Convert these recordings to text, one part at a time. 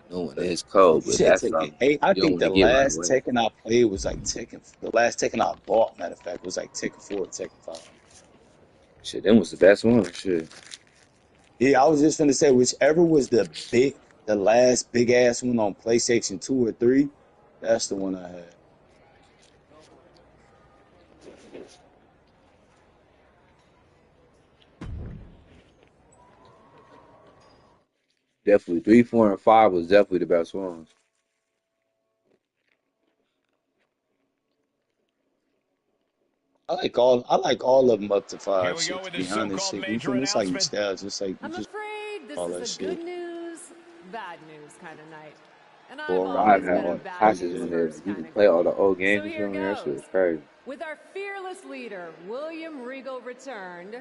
No one is cold, You but said that's Tekken something 8. I you don't think want to the get right last away. Tekken I played was like Tekken. The last Tekken I bought, matter of fact, was like Tekken 4 or Tekken 5. Shit, them was the best one. Shit. Yeah, I was just gonna say whichever was the last big ass one on PlayStation 2 or 3, that's the one I had. Definitely 3, 4, and 5 was definitely the best ones. I like all of them up to Here 5, we go shit, to with be this honest. so-called Shit, major it's like announcement. nostalgia. It's like you I'm just afraid this all is that a shit. good news, bad news kind of night. And I've 4 on 5 always had been a all one. the bad patches news in there. first You can kind of play all the girl. old So games. You here feel me? That shit goes. was crazy. With our fearless leader, William Regal returned,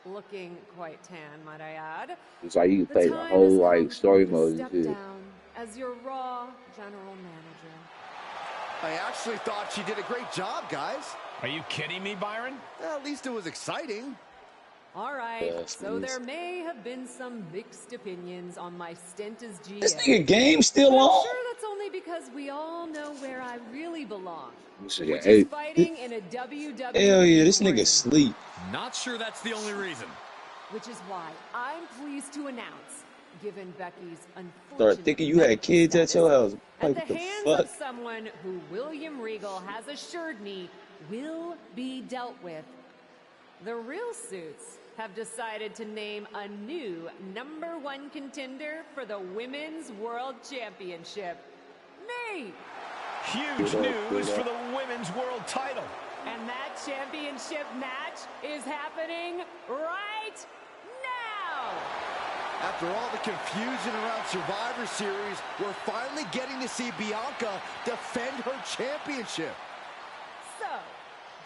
looking quite tan, might I add. It's like you can The play the time whole has like come for story me to mode and step shit. down as your Raw general manager. I actually thought she did a great job, guys. Are you kidding me, Byron? At least it was exciting. All right, Yes, so there please. may have been some mixed opinions on my stint as This GM. nigga game still But I'm on? sure that's only because we all know where I really belong, This nigga which is ate. fighting in a Hell yeah, WWE this nigga ring. sleep. Not sure that's the only reason. Which is why I'm pleased to announce, given Becky's Start unfortunate thinking you had medical kids at status, your house. at Like, the what the hands of fuck? someone who William Regal has assured me will be dealt with, the real suits have decided to name a new #1 contender for the Women's World Championship. Me! Huge news for the women's world title. And that championship match is happening right now! After all the confusion around Survivor Series, we're finally getting to see Bianca defend her championship. So,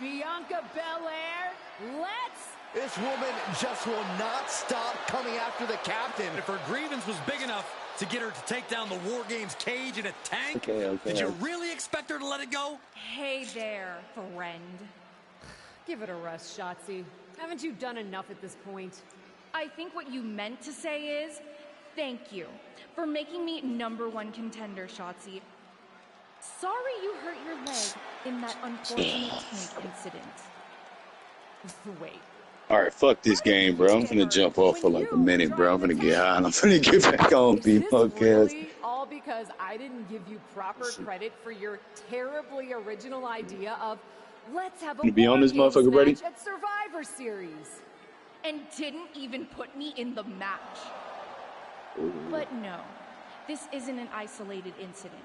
Bianca Belair, let's... This woman just will not stop coming after the captain. If her grievance was big enough to get her to take down the War Games cage in a tank, Okay. did you really expect her to let it go? Hey there, friend. Give it a rest, Shotzi. Haven't you done enough at this point? I think what you meant to say is, thank you for making me #1 contender, Shotzi. Sorry you hurt your leg in that unfortunate tank incident. Wait. Alright, fuck this game, bro. I'm finna jump off for like a minute, bro. I'm finna get high and I'm finna get back on Is this podcast. really all because I didn't give you proper credit for your terribly original idea of let's have a You be on War this Games motherfucker, Brady? match at Survivor Series? And didn't even put me in the match. But no, this isn't an isolated incident.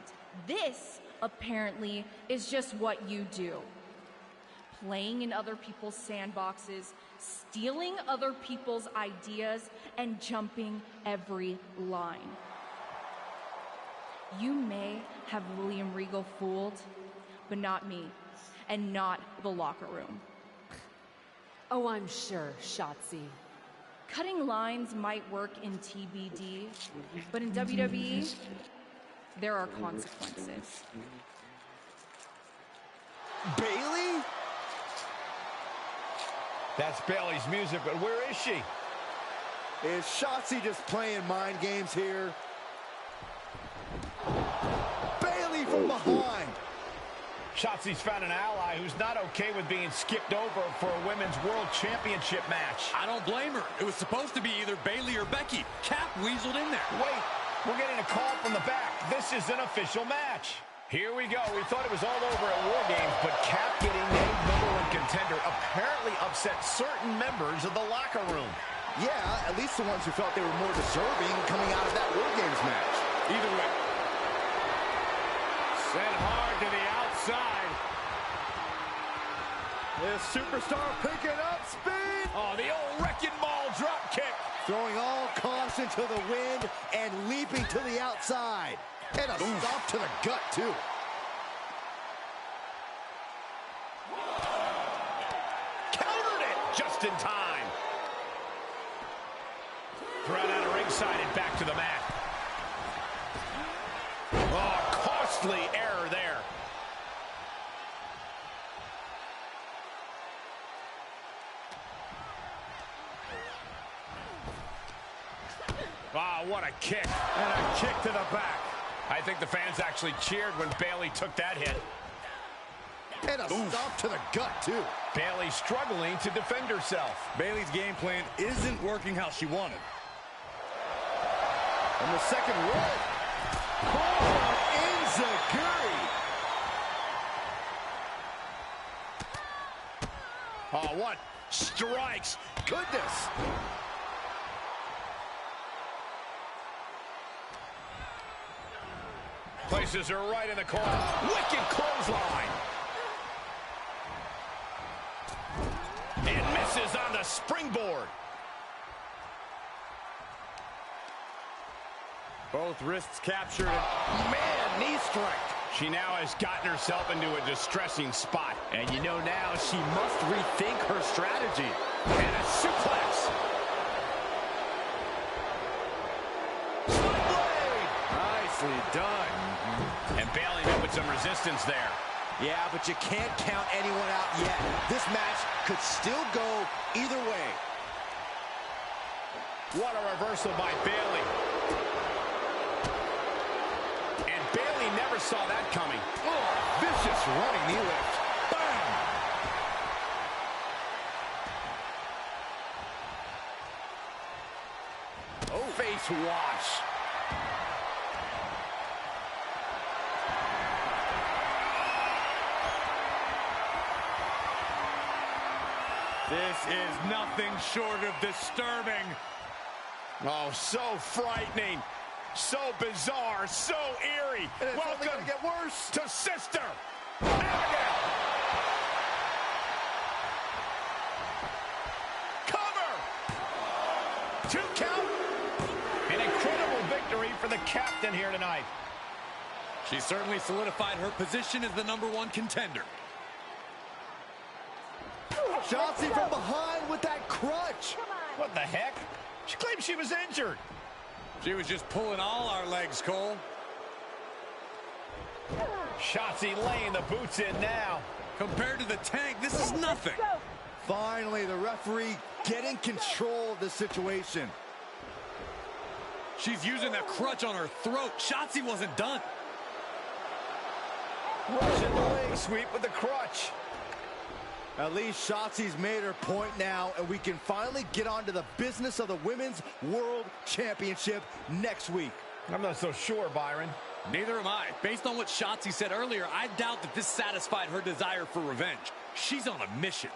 This, apparently, is just what you do. Playing in other people's sandboxes, stealing other people's ideas, and jumping every line. You may have William Regal fooled, but not me, and not the locker room. Oh, I'm sure, Shotzi. Cutting lines might work in TBD, but in WWE, there are consequences. Bailey? That's Bailey's music, but where is she? Is Shotzi just playing mind games here? Bailey from behind. Shotzi's found an ally who's not okay with being skipped over for a women's world championship match. I don't blame her. It was supposed to be either Bailey or Becky. Cap weaseled in there. Wait, we're getting a call from the back. This is an official match. Here we go. We thought it was all over at War Games, but Cap getting named #1 contender apparently upset certain members of the locker room. Yeah, at least the ones who felt they were more deserving coming out of that War Games match. Either way. Sent hard to the outside. This superstar picking up speed. Oh, the old wrecking ball drop kick. Throwing all caution to the wind and leaping to the outside. And a stop to the gut, too. Countered it just in time. Thrown out of ringside and back to the mat. Oh, costly error there. Wow, what a kick. And a kick to the back. I think the fans actually cheered when Bayley took that hit. And a stop to the gut, too. Bayley struggling to defend herself. Bayley's game plan isn't working how she wanted. And the second roll. Oh, Enziguri. Oh, what strikes. Goodness. Places her right in the corner. Wicked clothesline. And misses on the springboard. Both wrists captured. Man, knee strike. She now has gotten herself into a distressing spot. And you know now she must rethink her strategy. And a suplex. Split blade. Nicely done. And Bayley met with some resistance there. Yeah, but you can't count anyone out yet. This match could still go either way. What a reversal by Bayley. And Bayley never saw that coming. Oh, vicious running knee lift. Bam! Oh, face wash. This is nothing short of disturbing. Oh, so frightening. So bizarre. So eerie. And it's only Welcome gonna get worse. to Sister Abigail. Cover. 2 count. An incredible victory for the captain here tonight. She certainly solidified her position as the #1 contender. Shotzi from behind with that crutch. What the heck? She claimed she was injured. She was just pulling all our legs, Cole. Shotzi laying the boots in now. Compared to the Tank, this is nothing. Finally, the referee getting control of the situation. She's using that crutch on her throat. Shotzi wasn't done. Russian leg sweep with the crutch. At least Shotzi's made her point now, and we can finally get on to the business of the Women's World Championship next week. I'm not so sure, Byron. Neither am I. Based on what Shotzi said earlier, I doubt that this satisfied her desire for revenge. She's on a mission.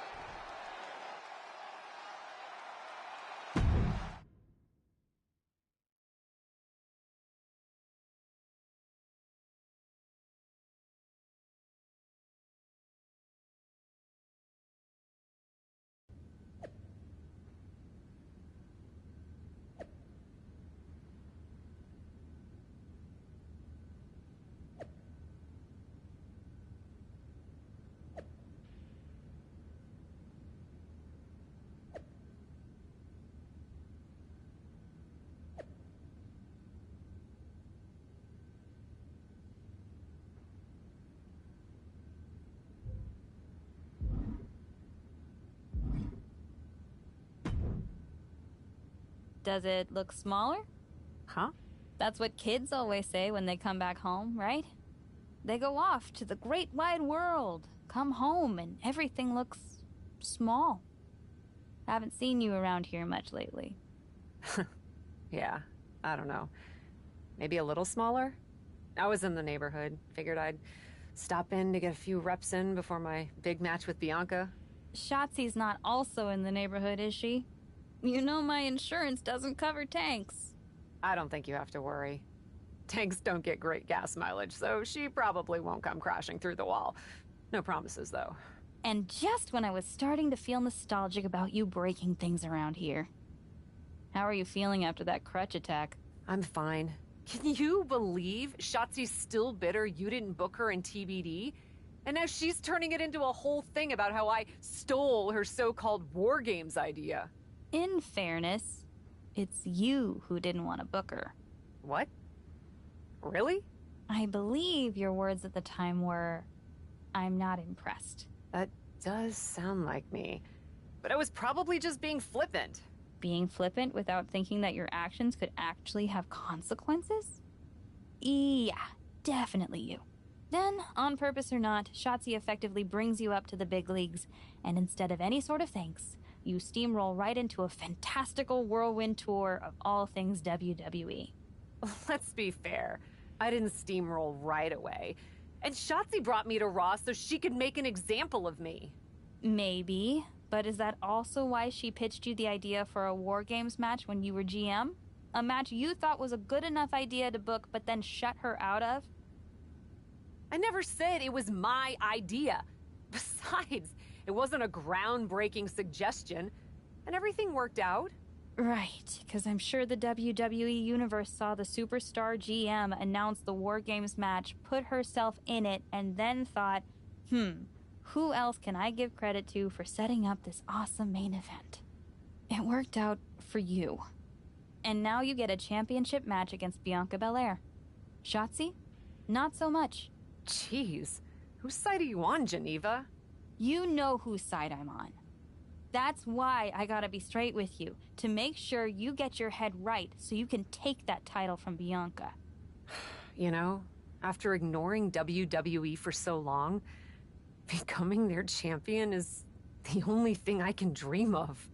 Does it look smaller? Huh? That's what kids always say when they come back home, right? They go off to the great wide world, come home, and everything looks small. Haven't seen you around here much lately. Yeah, I don't know. Maybe a little smaller? I was in the neighborhood. Figured I'd stop in to get a few reps in before my big match with Bianca. Shotzi's not also in the neighborhood, is she? You know my insurance doesn't cover tanks. I don't think you have to worry. Tanks don't get great gas mileage, so she probably won't come crashing through the wall. No promises, though. And just when I was starting to feel nostalgic about you breaking things around here. How are you feeling after that crutch attack? I'm fine. Can you believe Shotzi's still bitter you didn't book her in TBD? And now she's turning it into a whole thing about how I stole her so-called War Games idea. In fairness, it's you who didn't want to book her. What? Really? I believe your words at the time were, "I'm not impressed." That does sound like me. But I was probably just being flippant. Being flippant without thinking that your actions could actually have consequences? Yeah, definitely you. Then, on purpose or not, Shotzi effectively brings you up to the big leagues, and instead of any sort of thanks, you steamroll right into a fantastical whirlwind tour of all things WWE. Let's be fair. I didn't steamroll right away. And Shotzi brought me to Raw so she could make an example of me. Maybe, but is that also why she pitched you the idea for a War Games match when you were GM? A match you thought was a good enough idea to book but then shut her out of? I never said it was my idea. Besides, it wasn't a groundbreaking suggestion, and everything worked out. Right, because I'm sure the WWE Universe saw the superstar GM announce the War Games match, put herself in it, and then thought, who else can I give credit to for setting up this awesome main event? It worked out for you. And now you get a championship match against Bianca Belair. Shotzi? Not so much. Jeez, whose side are you on, Geneva? You know whose side I'm on. That's why I gotta be straight with you, to make sure you get your head right so you can take that title from Bianca. You know, after ignoring WWE for so long, becoming their champion is the only thing I can dream of.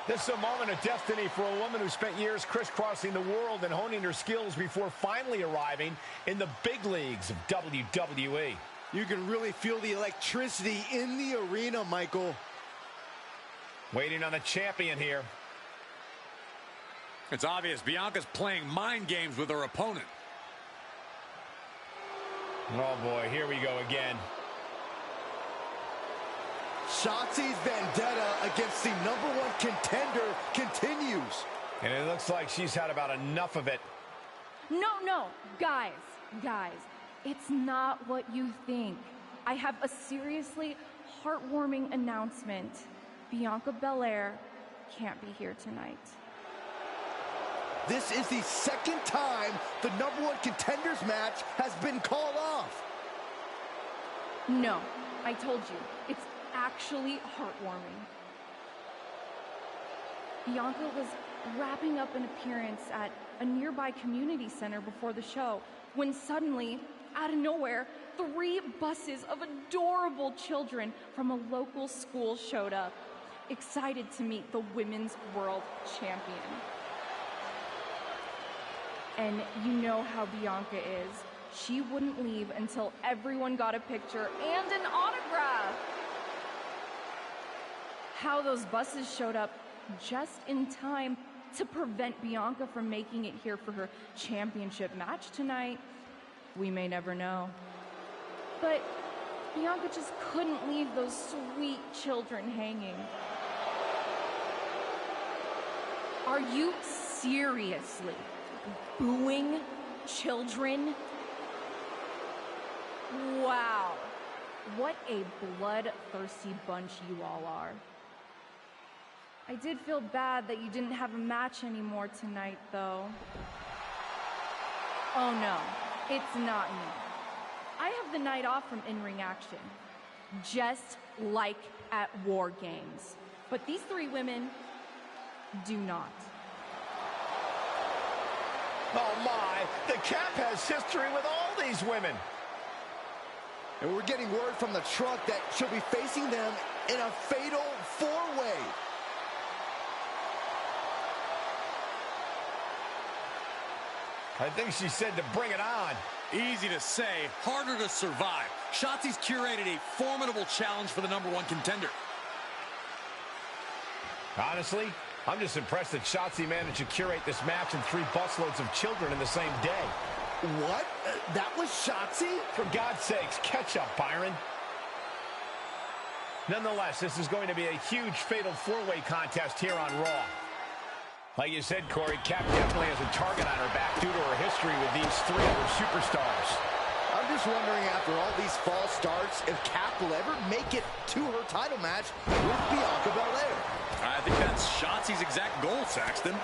This is a moment of destiny for a woman who spent years crisscrossing the world and honing her skills before finally arriving in the big leagues of WWE. You can really feel the electricity in the arena, Michael. Waiting on the champion here. It's obvious Bianca's playing mind games with her opponent. Oh boy, here we go again. Shotzi's vendetta against the #1 contender continues. And it looks like she's had about enough of it. No, guys, it's not what you think. I have a seriously heartwarming announcement. Bianca Belair can't be here tonight. This is the second time the #1 contenders match has been called off. No, I told you, it's actually heartwarming. Bianca was wrapping up an appearance at a nearby community center before the show when suddenly, out of nowhere, 3 buses of adorable children from a local school showed up, excited to meet the Women's World Champion. And you know how Bianca is. She wouldn't leave until everyone got a picture and an autograph. How those buses showed up just in time to prevent Bianca from making it here for her championship match tonight, we may never know. But Bianca just couldn't leave those sweet children hanging. Are you seriously booing children? Wow, what a bloodthirsty bunch you all are. I did feel bad that you didn't have a match anymore tonight, though. Oh no, it's not me. I have the night off from in-ring action, just like at War Games. But these 3 women do not. Oh my, the Cap has history with all these women. And we're getting word from the truck that she'll be facing them in a fatal 4-way. I think she said to bring it on. Easy to say, harder to survive. Shotzi's curated a formidable challenge for the #1 contender. Honestly, I'm just impressed that Shotzi managed to curate this match and 3 busloads of children in the same day. What? That was Shotzi? For God's sakes, catch up, Byron. Nonetheless, this is going to be a huge fatal 4-way contest here on Raw. Like you said, Corey, Cap definitely has a target on her back due to her history with these three other superstars. I'm just wondering, after all these false starts, if Cap will ever make it to her title match with Bianca Belair. I think that's Shotzi's exact goal, Saxton.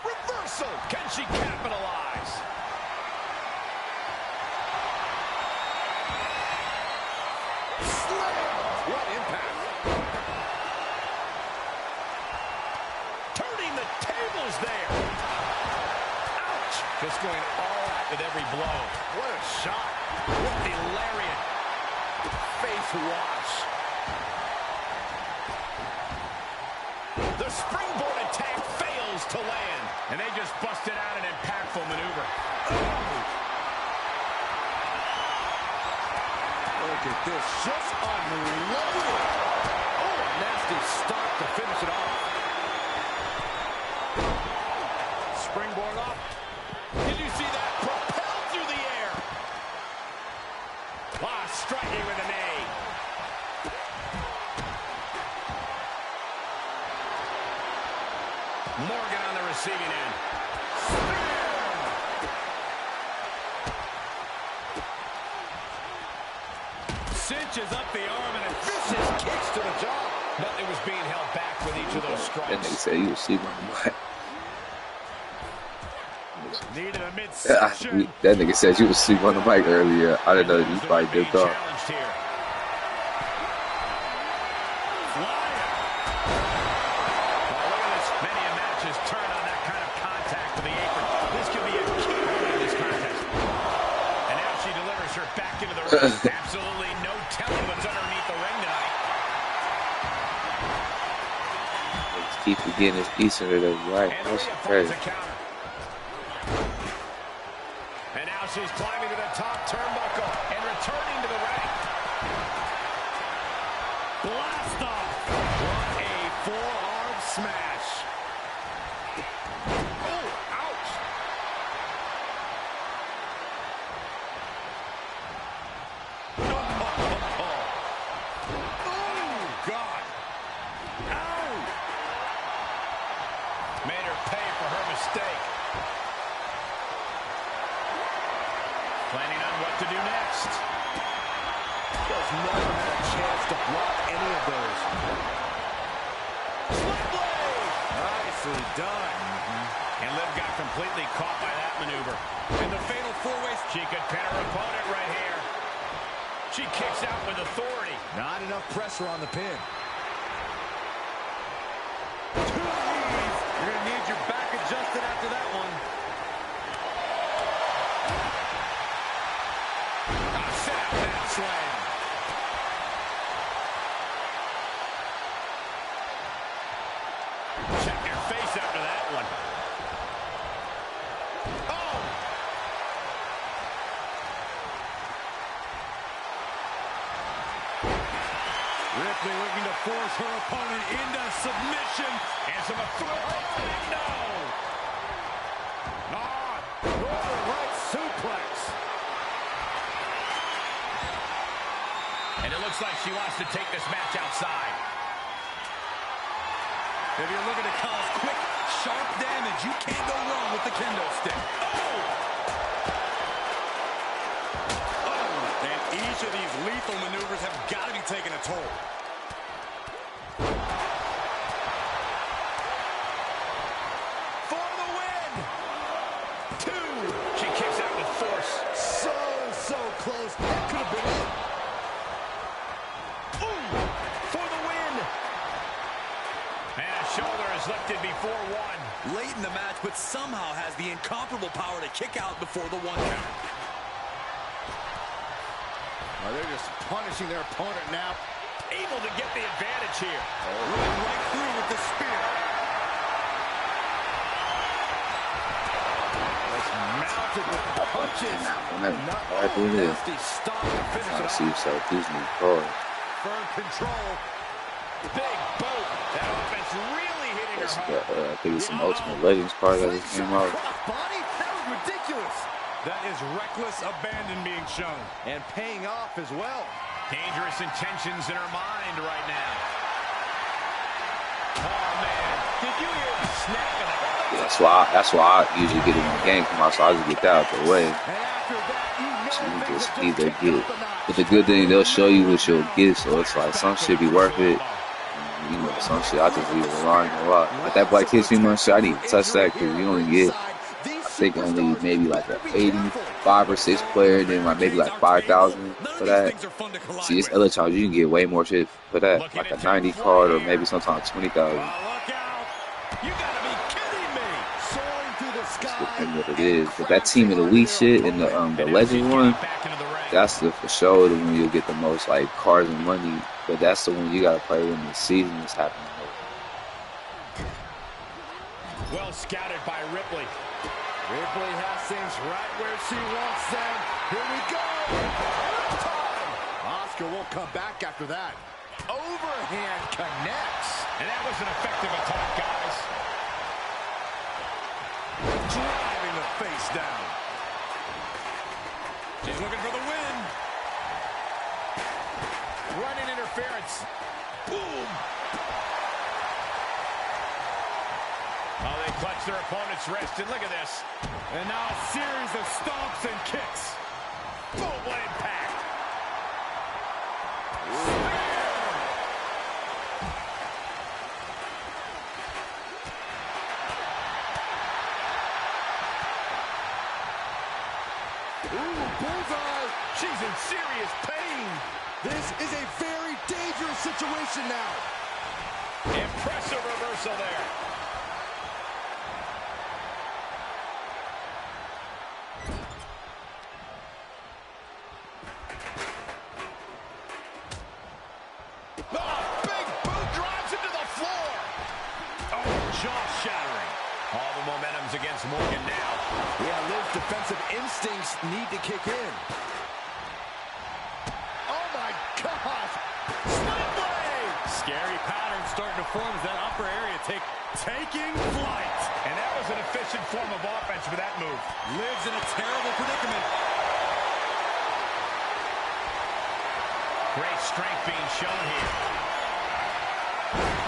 Reversal! Can she capitalize? Slam! What impact! Turning the tables there! Ouch! Just going all out with every blow. What a shot! What the lariat! Face wash. The springboard attack fails to land. And they just busted out an impactful maneuver. Look at this, just unloaded. Oh, a nasty start to finish it off. Springboard up. Did you see that? Propelled through the air. Ah, striking with a knee. Morgan on the receiving end. Cinches up the arm and vicious kicks to the jaw. Nothing was being held back with each of those strikes. That nigga said he was sleeping on the mic. Needed a midsection. That nigga said you was sleeping on the mic earlier. I didn't know you probably dipped off. Absolutely no telling what's underneath the ring tonight. Let's keep getting his piece of it as right. That's crazy. And now she's climbing to the top turnbuckle and returning to the ring. Blast off. What a forearm smash. Oh, ouch. Planning on what to do next. Just never had a chance to block any of those. Slip blade! Nicely done. And Liv got completely caught by that maneuver. In the fatal four-way, she could pin her opponent right here. She kicks out with authority. Not enough pressure on the pin. Two knees. You're going to need your back adjusted after that one. Slam. Check your face after that one. Oh! Ripley looking to force her opponent into submission. And some authority. No! Northern right suplex. And it looks like she wants to take this match outside. If you're looking to cause quick, sharp damage, you can't go wrong with the kendo stick. Oh! And each of these lethal maneuvers have got to be taking a toll. For the win! Two! She kicks out with force. So close. That could have been it. Shoulder is lifted before one. Late in the match, but somehow has the incomparable power to kick out before the one count. Oh, they're just punishing their opponent now. Able to get the advantage here. Running right through with the spear. That's mounted with punches. I do this. I see yourself using the card. Firm control. Big boat. That offense really hitting her hard. I think it's an Ultimate Legends card that just came out. Body? That was ridiculous. That is reckless abandon being shown. And paying off as well. Dangerous intentions in her mind right now. Oh, man. Did you hear the snap of that? Yeah, that's why I usually get it when the game come out, so I just get that out the way. So you just either get, but the good thing, they'll show you what you'll get, so it's like some shit be worth it. You know, some shit I just leave it relying a lot. Like that Black History Month shit, I need to touch that because you only get, I think only maybe like an 85 or 6 player, then like maybe like 5,000 for that. See, it's other times you can get way more shit for that, like a 90 card or maybe sometimes 20,000. That's the thing what it is. But that Team of the Week shit and the Legend one, that's the for sure the one you'll get the most like cards and money. But that's the one you gotta play when the season is happening. Well scouted by Ripley. Ripley has things right where she wants them. Here we go. Oscar won't come back after that. Overhand connects. And that was an effective attack, guys. Driving the face down. She's looking for the win. Running interference. Boom. Oh, they clutch their opponent's wrist, and look at this. And now a series of stomps and kicks. Boom, what impact. Ooh, bullseye. She's in serious pain. This is a very dangerous situation now. Impressive reversal there. Oh, big boot drives into the floor. Oh, jaw-shattering. All the momentum's against Morgan now. Yeah, Liv's defensive instincts need to kick in. Oh, my gosh. Split blade. Scary pattern starting to form as that upper area taking flight. And that was an efficient form of offense for that move. Liv's in a terrible predicament. Great strength being shown here.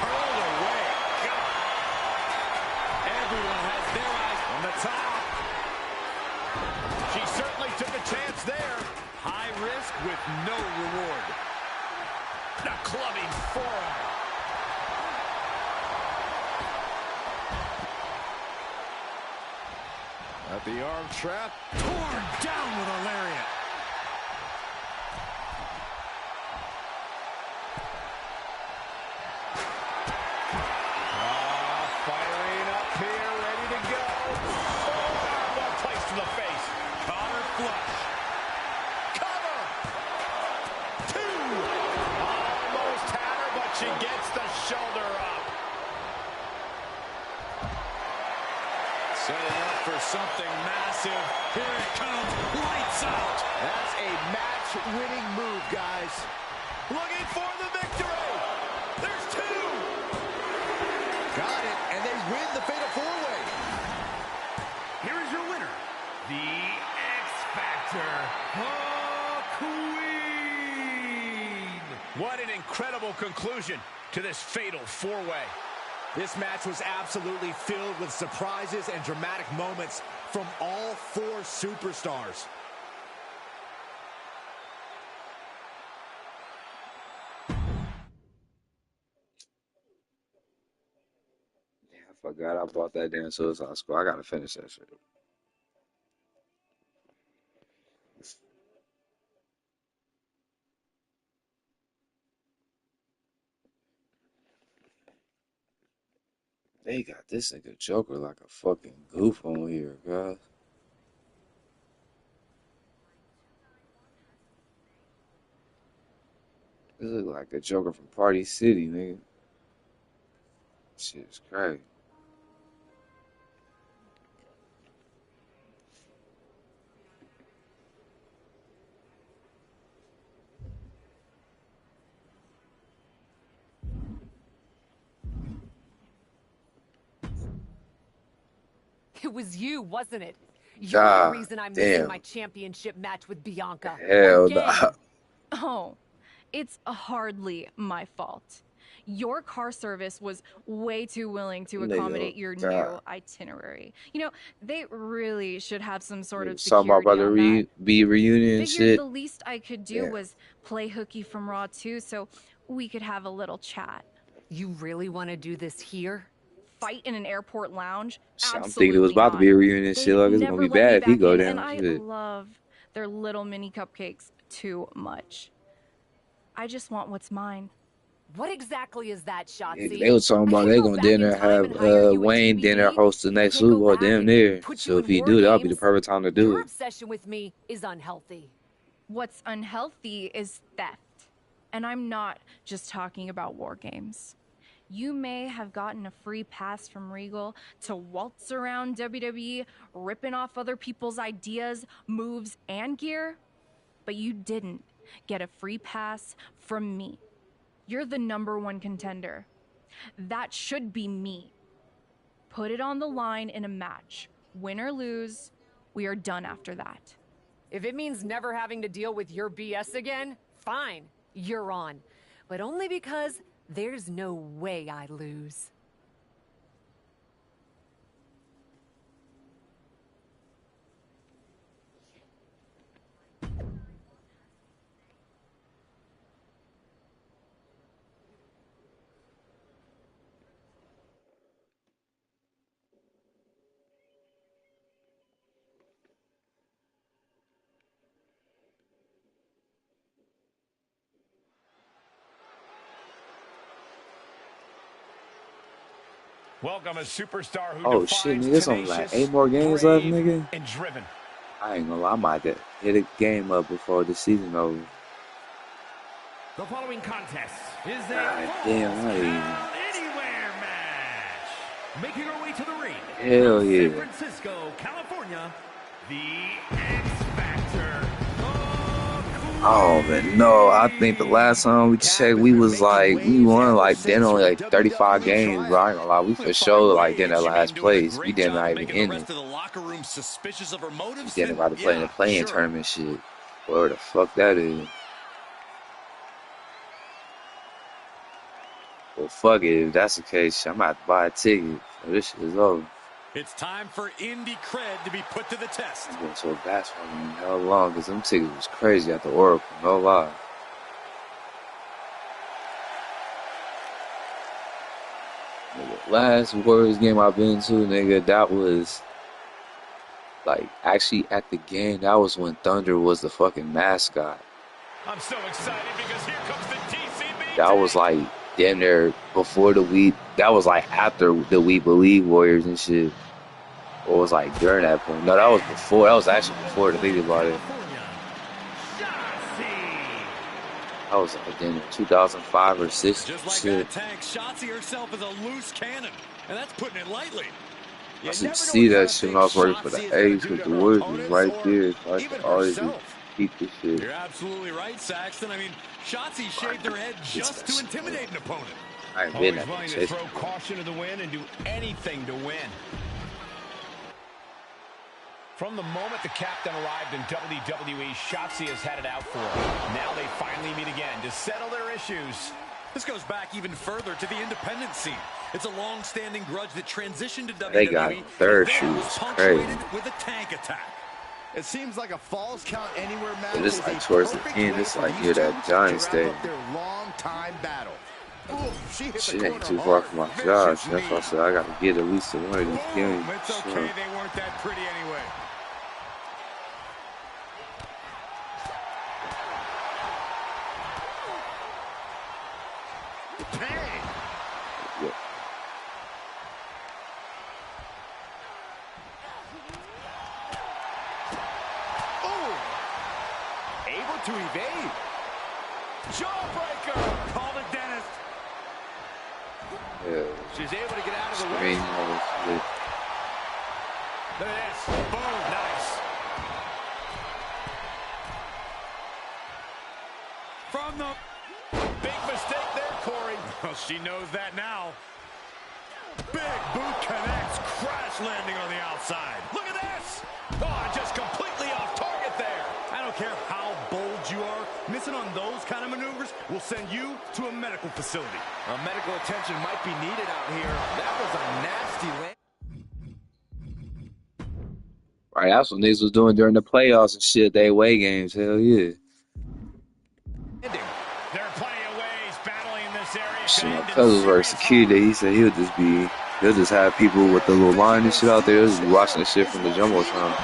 Hurled away. God. Everyone has their eyes on the top. She certainly took a chance there. High risk with no reward. The clubbing forearm. At the arm trap. Torn down with a lariat. Firing up here, ready to go. Oh, one place to the face. Caught her flush. Cover. 2. Almost had her, but she gets the shoulder up. Setting up for something massive. Here it comes. Lights out. That's a match-winning move, guys. Looking for the victory. There's 2. Got it, and they win the Fatal 4-Way. Here is your winner, the X Factor, the Queen. What an incredible conclusion to this Fatal 4-Way. This match was absolutely filled with surprises and dramatic moments from all 4 superstars. I forgot I bought that damn Suicide Squad. I gotta finish that shit. They got this nigga Joker like a fucking goof on here, guys. This look like a Joker from Party City, nigga. Shit is crazy. It was you, wasn't it? You're the God reason I'm missing damn. my championship match with Bianca. Hell Again. no. Oh, it's hardly my fault. Your car service was way too willing to accommodate your new itinerary. You know, they really should have some sort of Talking about security the on that. reunion and Figured shit. the least I could do was play hooky from Raw 2 so we could have a little chat. You really want to do this here? Fight in an airport lounge? I'm thinking it was about to be a reunion and shit. Like, it's gonna be bad if he go down. And I love their little mini cupcakes too much. I just want what's mine. What exactly is that, Shotzi? They was talking about they gonna dinner have Wayne dinner host the next Super Bowl damn near. So if you do, that'll be the perfect time to do Your it. obsession with me is unhealthy. What's unhealthy is theft. And I'm not just talking about war games. You may have gotten a free pass from Regal to waltz around WWE, ripping off other people's ideas, moves, and gear, but you didn't get a free pass from me. You're the #1 contender. That should be me. Put it on the line in a match. Win or lose, we are done after that. If it means never having to deal with your BS again, fine, you're on. But only because there's no way I lose. Welcome a superstar who Oh shit, nigga, it's only like 8 more games left, nigga. And driven. I ain't gonna lie, I might hit a game up before the season over. The following contest is a God damn, anywhere match. Making our way to the ring. Hell yeah. San Francisco, California, the X Factor. Oh man, no, I think the last time we checked, we was like, we won like then only like 35 games, bro. I ain't gonna lie, we for sure like in that last place. We didn't not even in it. We didn't about to play in the playing tournament shit. Where the fuck that is? Well, fuck it, if that's the case, I'm about to buy a ticket. So this shit is over. It's time for indie cred to be put to the test. I'm going to a basketball game how long, because them tickets was crazy at the Oracle, no lie. Nigga, last Warriors game I've been to, nigga, that was like actually at the game, that was when Thunder was the fucking mascot. I'm so excited because here comes the TCB. That was like damn near before the We, that was like after the We Believe Warriors and shit. Or was like during that point? No, that was before. That was actually before to think about it. That was like in 2005 or 6. Just like shit. that tank, Shotzi herself is a loose cannon, and that's putting it lightly. I should see that shit when I was working for the A's with the Warriors was right there. So I should always keep this shit. You're absolutely right, Saxton. I mean, Shotzi shaved her head just to intimidate an opponent. I ain't been Always willing to throw caution to the wind and do anything to win. From the moment the captain arrived in WWE, Shotzi has had it out for her. Now they finally meet again to settle their issues. This goes back even further to the independent scene. It's a long-standing grudge that transitioned to WWE. They got third shoes, crazy. With a tank attack. It seems like a Falls Count Anywhere match. It's like towards the end, it's like near that Giants Day. Their long-time battle. Shit ain't too far from my job. That's why I said I gotta get at least one of these games. It's okay, they weren't that pretty anyway. To evade. Jawbreaker. Call it, Dennis. Yeah. She's able to get out of the way. Look at this. Boom. Nice. From the big mistake there, Corey. Well, she knows that now. Big boot connects. Crash landing on the outside. Look at that. this. Oh, just completely off target there. I don't care how bold you are, missing on those kind of maneuvers will send you to a medical facility. Medical attention might be needed out here. That was a nasty land. Right, that's what niggas was doing during the playoffs and shit. They away games. Hell yeah. There are plenty of ways battling in this area. Shit, my cousin works security. He said he'll just have people with the little line and shit out there. They'll just be watching the shit from the jumbotron.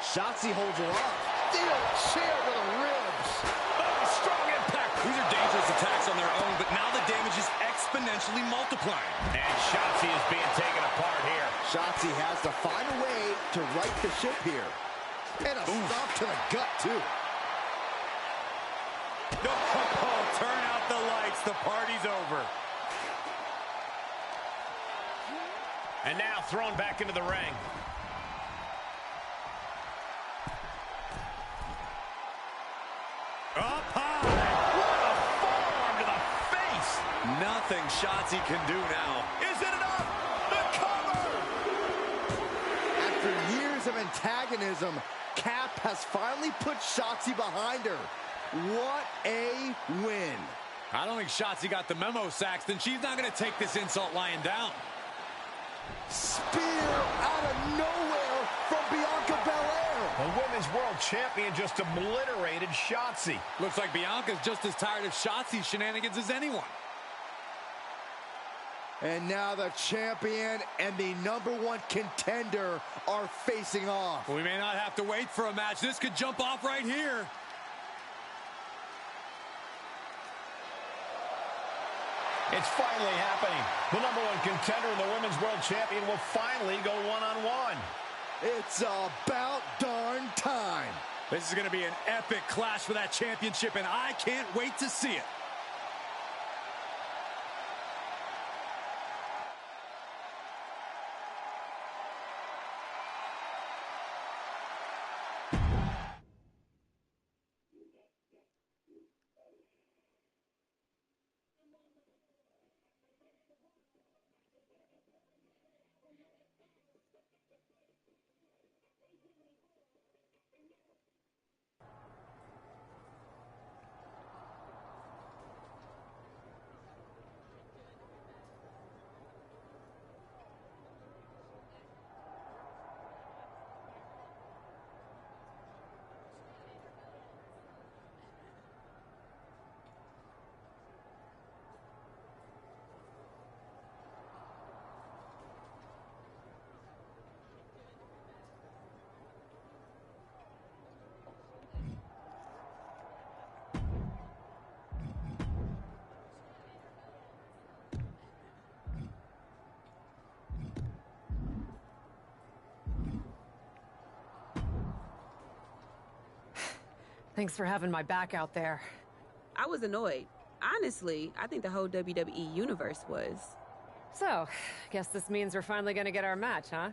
Shotzi holds her off. Steel chair to the ribs. Oh, strong impact. These are dangerous attacks on their own, but now the damage is exponentially multiplying. And Shotzi is being taken apart here. Shotzi has to find a way to right the ship here. And a stomp to the gut, too. Oh, turn out the lights. The party's over. And now thrown back into the ring. Up high. What a forearm to the face. Nothing Shotzi can do now. Is it enough? The cover. After years of antagonism, Cap has finally put Shotzi behind her. What a win. I don't think Shotzi got the memo, Saxton. She's not going to take this insult lying down. Spear out of nowhere from Bianca Belair. The Women's World Champion just obliterated Shotzi. Looks like Bianca's just as tired of Shotzi's shenanigans as anyone. And now the champion and the #1 contender are facing off. We may not have to wait for a match. This could jump off right here. It's finally happening. The #1 contender and the Women's World Champion will finally go one-on-one. It's about darn time. This is going to be an epic clash for that championship, and I can't wait to see it. Thanks for having my back out there. I was annoyed. Honestly, I think the whole WWE universe was. So, guess this means we're finally gonna get our match, huh?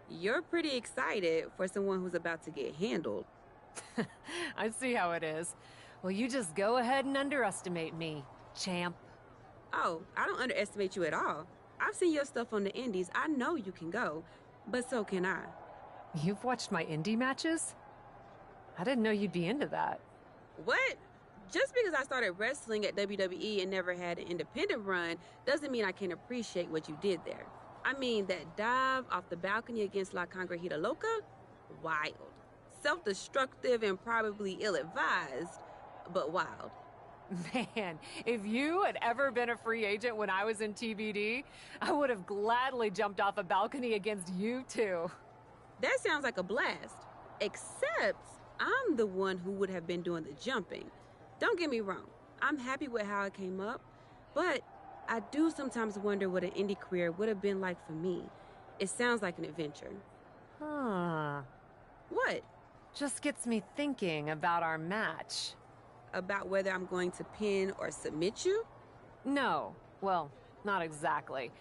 You're pretty excited for someone who's about to get handled. I see how it is. Well, you just go ahead and underestimate me, champ. Oh, I don't underestimate you at all. I've seen your stuff on the indies. I know you can go, but so can I. You've watched my indie matches? I didn't know you'd be into that. What? Just because I started wrestling at WWE and never had an independent run doesn't mean I can't appreciate what you did there. I mean, that dive off the balcony against La Congrejita Loca? Wild. Self-destructive and probably ill-advised, but wild. Man, if you had ever been a free agent when I was in TBD, I would have gladly jumped off a balcony against you too. That sounds like a blast. Except I'm the one who would have been doing the jumping. Don't get me wrong, I'm happy with how it came up, but I do sometimes wonder what an indie career would have been like for me. It sounds like an adventure. Huh. What? Just gets me thinking about our match. About whether I'm going to pin or submit you? No. Well, not exactly.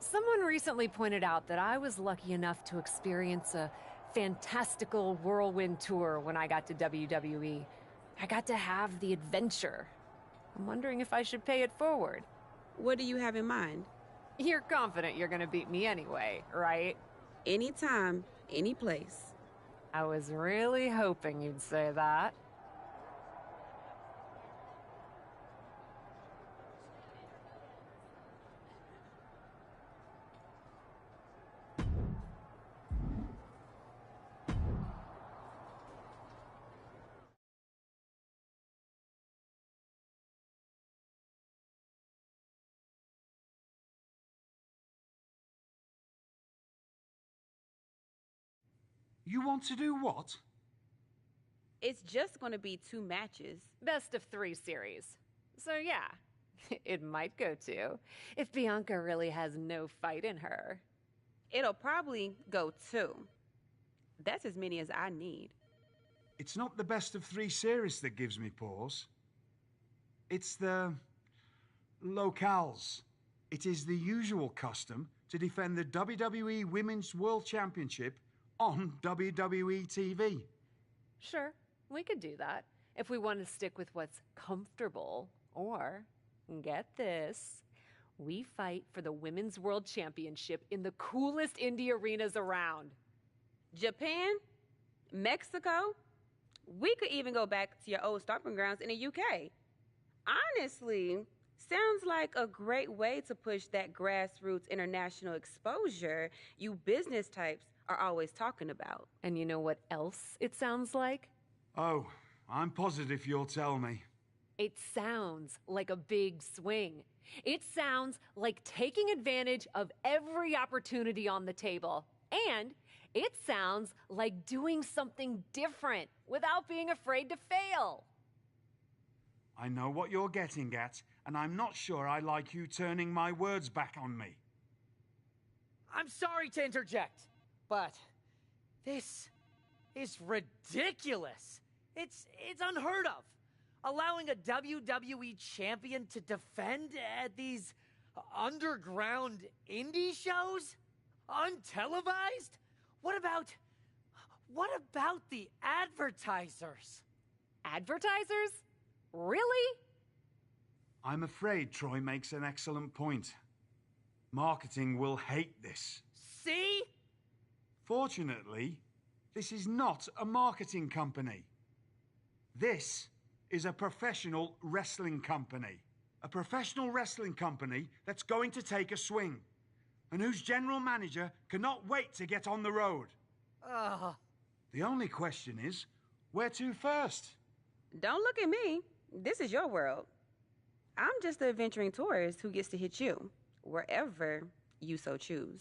Someone recently pointed out that I was lucky enough to experience a fantastical whirlwind tour when I got to WWE. I got to have the adventure. I'm wondering if I should pay it forward. What do you have in mind? You're confident you're gonna beat me anyway, right? Anytime, any place. I was really hoping you'd say that. You want to do what? It's just going to be 2 matches. Best of 3 series. So yeah, it might go 2 if Bianca really has no fight in her. It'll probably go 2. That's as many as I need. It's not the best of 3 series that gives me pause. It's the locales. It is the usual custom to defend the WWE Women's World Championship on WWE TV. Sure, we could do that if we want to stick with what's comfortable. Or, get this, we fight for the Women's World Championship in the coolest indie arenas around. Japan? Mexico? We could even go back to your old stomping grounds in the UK. Honestly, sounds like a great way to push that grassroots international exposure you business types are always talking about. And you know what else it sounds like? Oh, I'm positive you'll tell me. It sounds like a big swing. It sounds like taking advantage of every opportunity on the table. And it sounds like doing something different without being afraid to fail. I know what you're getting at, and I'm not sure I like you turning my words back on me. I'm sorry to interject, but this is ridiculous. It's unheard of. Allowing a WWE champion to defend at these underground indie shows? Untelevised? What about the advertisers? Advertisers? Really? I'm afraid Troy makes an excellent point. Marketing will hate this. See? Fortunately, this is not a marketing company. This is a professional wrestling company. A professional wrestling company that's going to take a swing, and whose general manager cannot wait to get on the road. The only question is, where to first? Don't look at me. This is your world. I'm just the adventuring tourist who gets to hit you, wherever you so choose.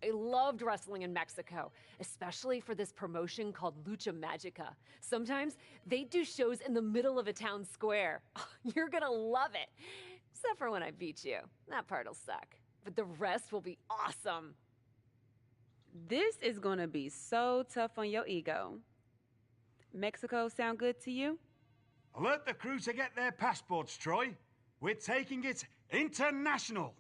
I loved wrestling in Mexico, especially for this promotion called Lucha Magica. Sometimes they do shows in the middle of a town square. You're gonna love it. Except for when I beat you. That part'll suck. But the rest will be awesome. This is gonna be so tough on your ego. Mexico sound good to you? Alert the crew to get their passports, Troy. We're taking it international.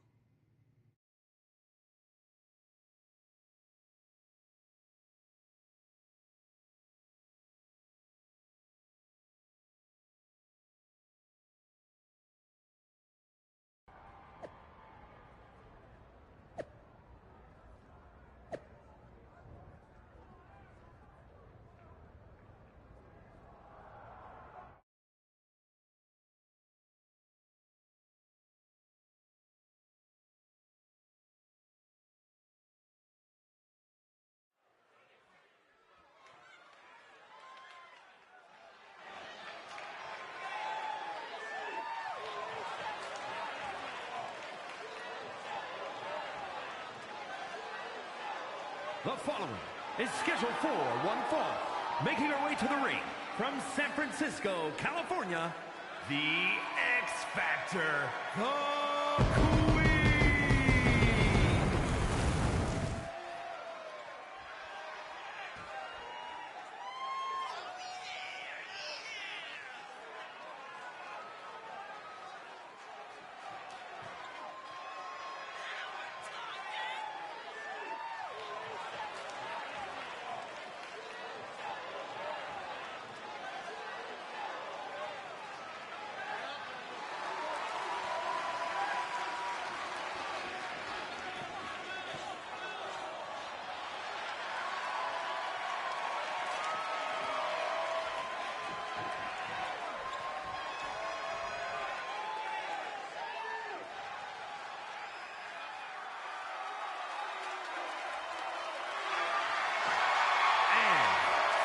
The following is scheduled for one fall. Making her way to the ring from San Francisco, California, the X Factor, the Queen.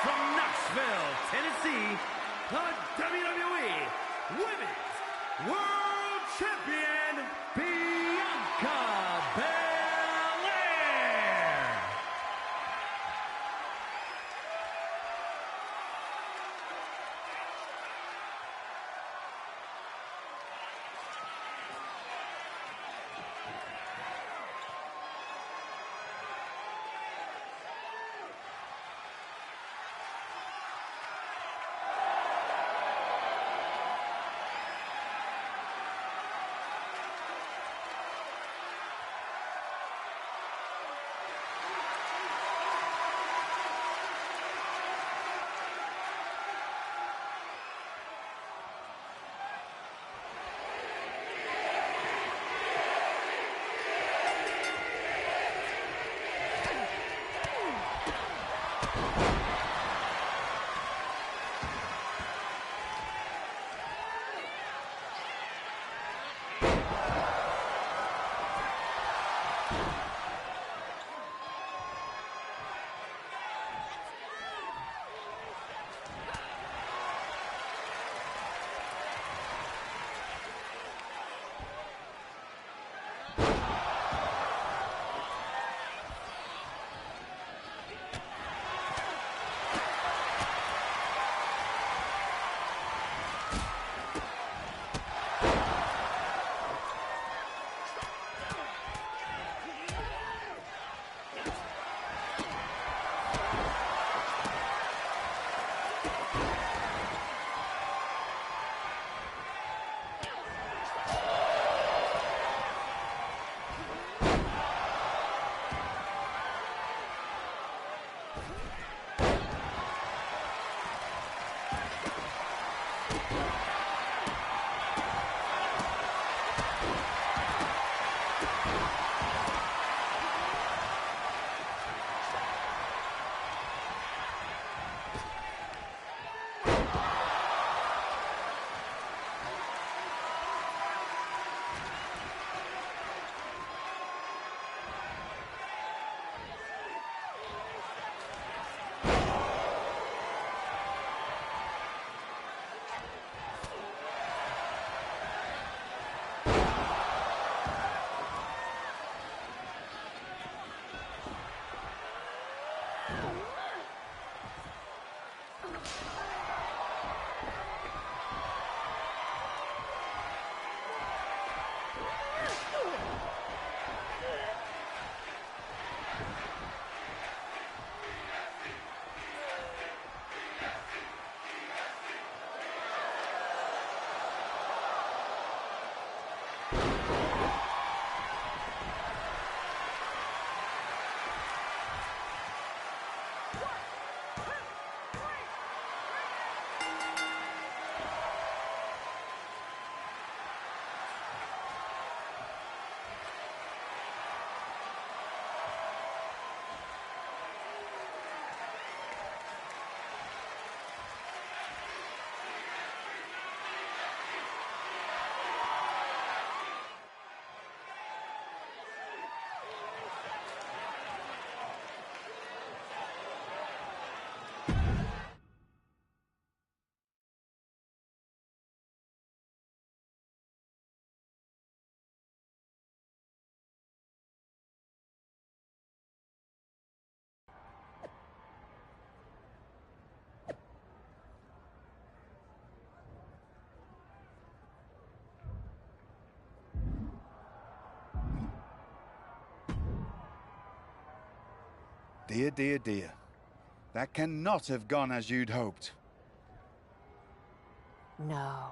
From Knoxville, Tennessee, the WWE Women's World Champion, Bianca Belair. Dear, dear, dear. That cannot have gone as you'd hoped. No.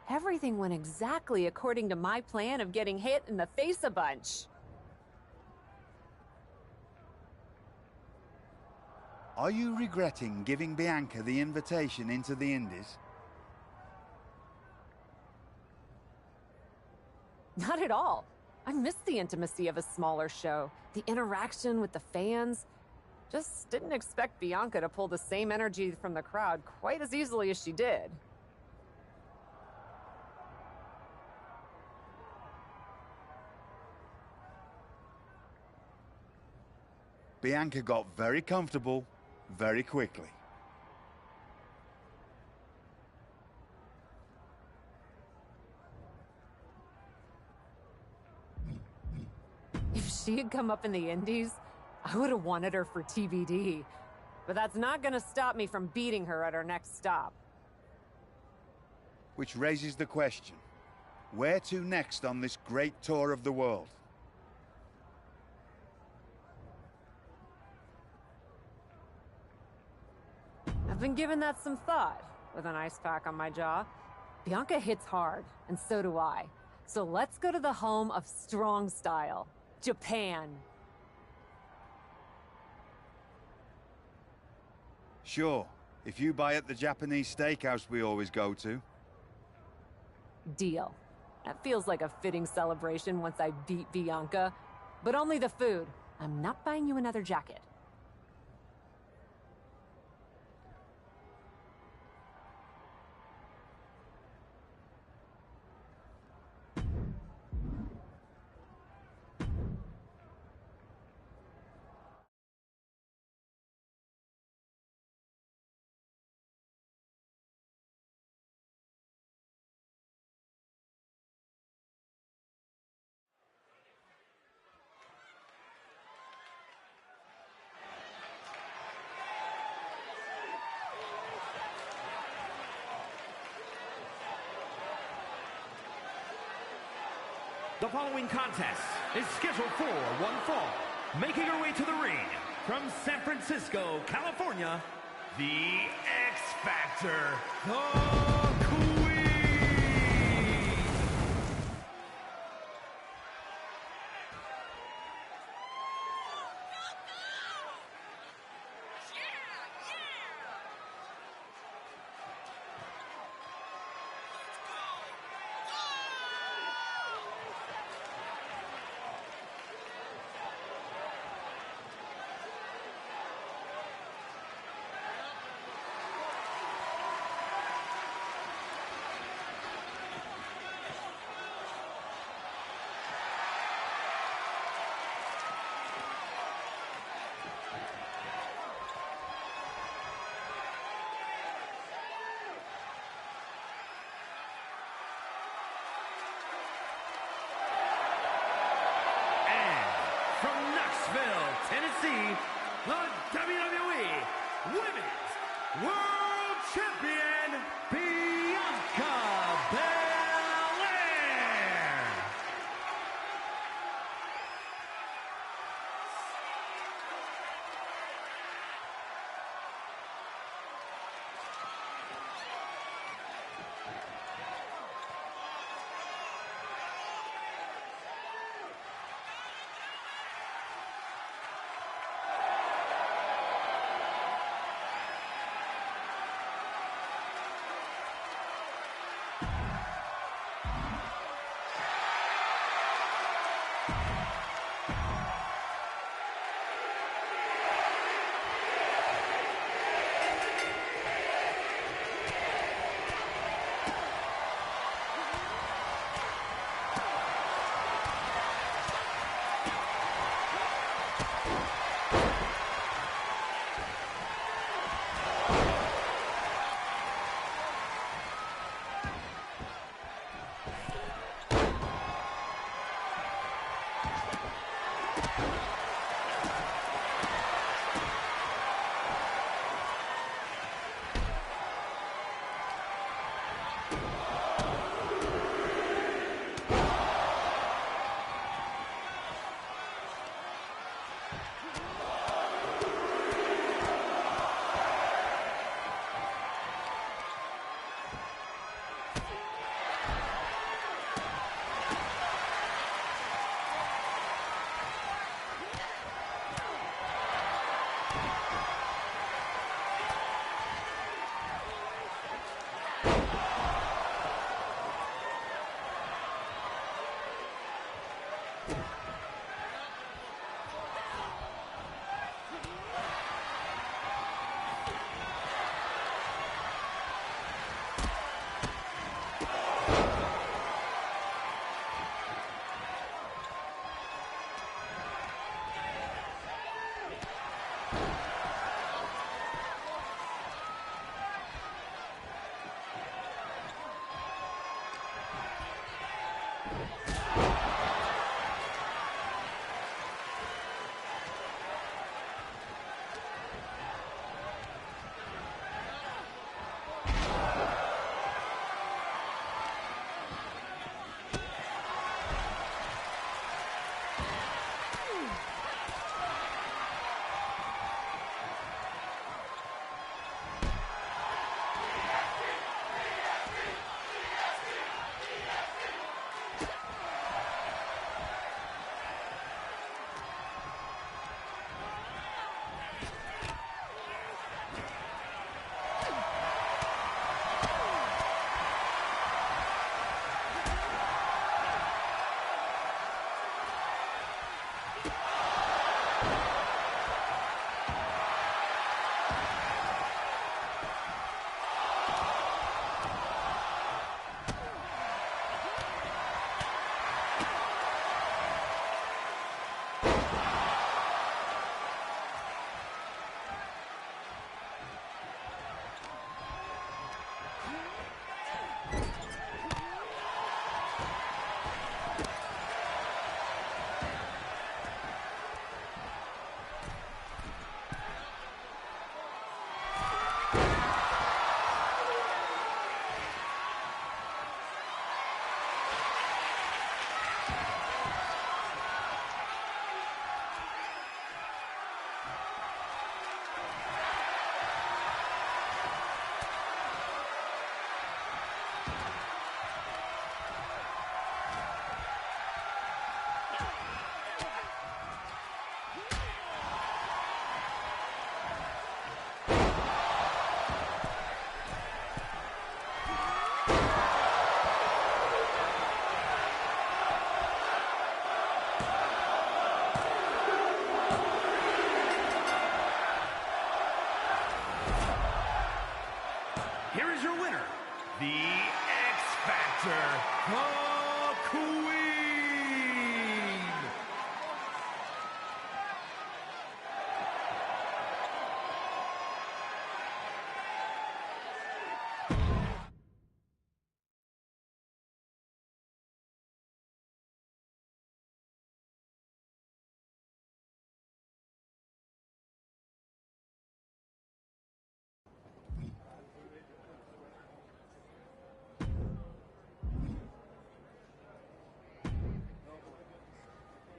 Everything went exactly according to my plan of getting hit in the face a bunch. Are you regretting giving Bianca the invitation into the Indies? Not at all. I miss the intimacy of a smaller show, the interaction with the fans. Just didn't expect Bianca to pull the same energy from the crowd quite as easily as she did. Bianca got very comfortable very quickly. If she had come up in the Indies, I would have wanted her for TBD. But that's not gonna stop me from beating her at our next stop. Which raises the question, where to next on this great tour of the world? I've been giving that some thought, with an ice pack on my jaw. Bianca hits hard, and so do I. So let's go to the home of strong style, Japan. Sure, if you buy at the Japanese steakhouse we always go to. Deal. That feels like a fitting celebration once I beat Bianca. But only the food. I'm not buying you another jacket. The following contest is scheduled for one fall. Making her way to the ring from San Francisco, California, the X Factor, the Queen. Tennessee, the WWE Women's World Champion, Bianca Belair. the X Factor, the Queen.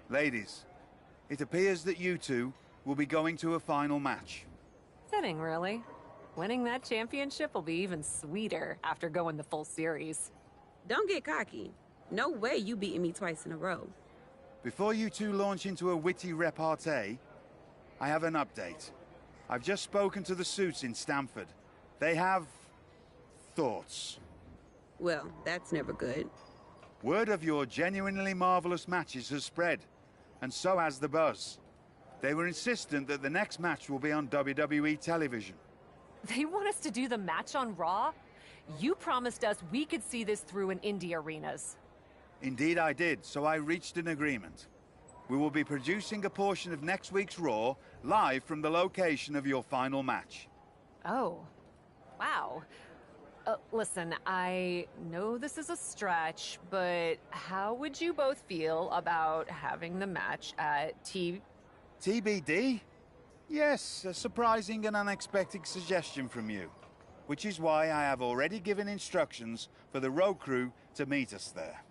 Ladies, it appears that you two will be going to a final match. Fitting, really. Winning that championship will be even sweeter after going the full series. Don't get cocky. No way you beating me twice in a row. Before you two launch into a witty repartee, I have an update. I've just spoken to the suits in Stamford. They have thoughts. Well, that's never good. Word of your genuinely marvelous matches has spread, and so has the buzz. They were insistent that the next match will be on WWE television. They want us to do the match on Raw? You promised us we could see this through in indie arenas. Indeed I did, so I reached an agreement. We will be producing a portion of next week's Raw live from the location of your final match. Oh, wow. Listen, I know this is a stretch, but how would you both feel about having the match at TBD? Yes, a surprising and unexpected suggestion from you. Which is why I have already given instructions for the road crew to meet us there.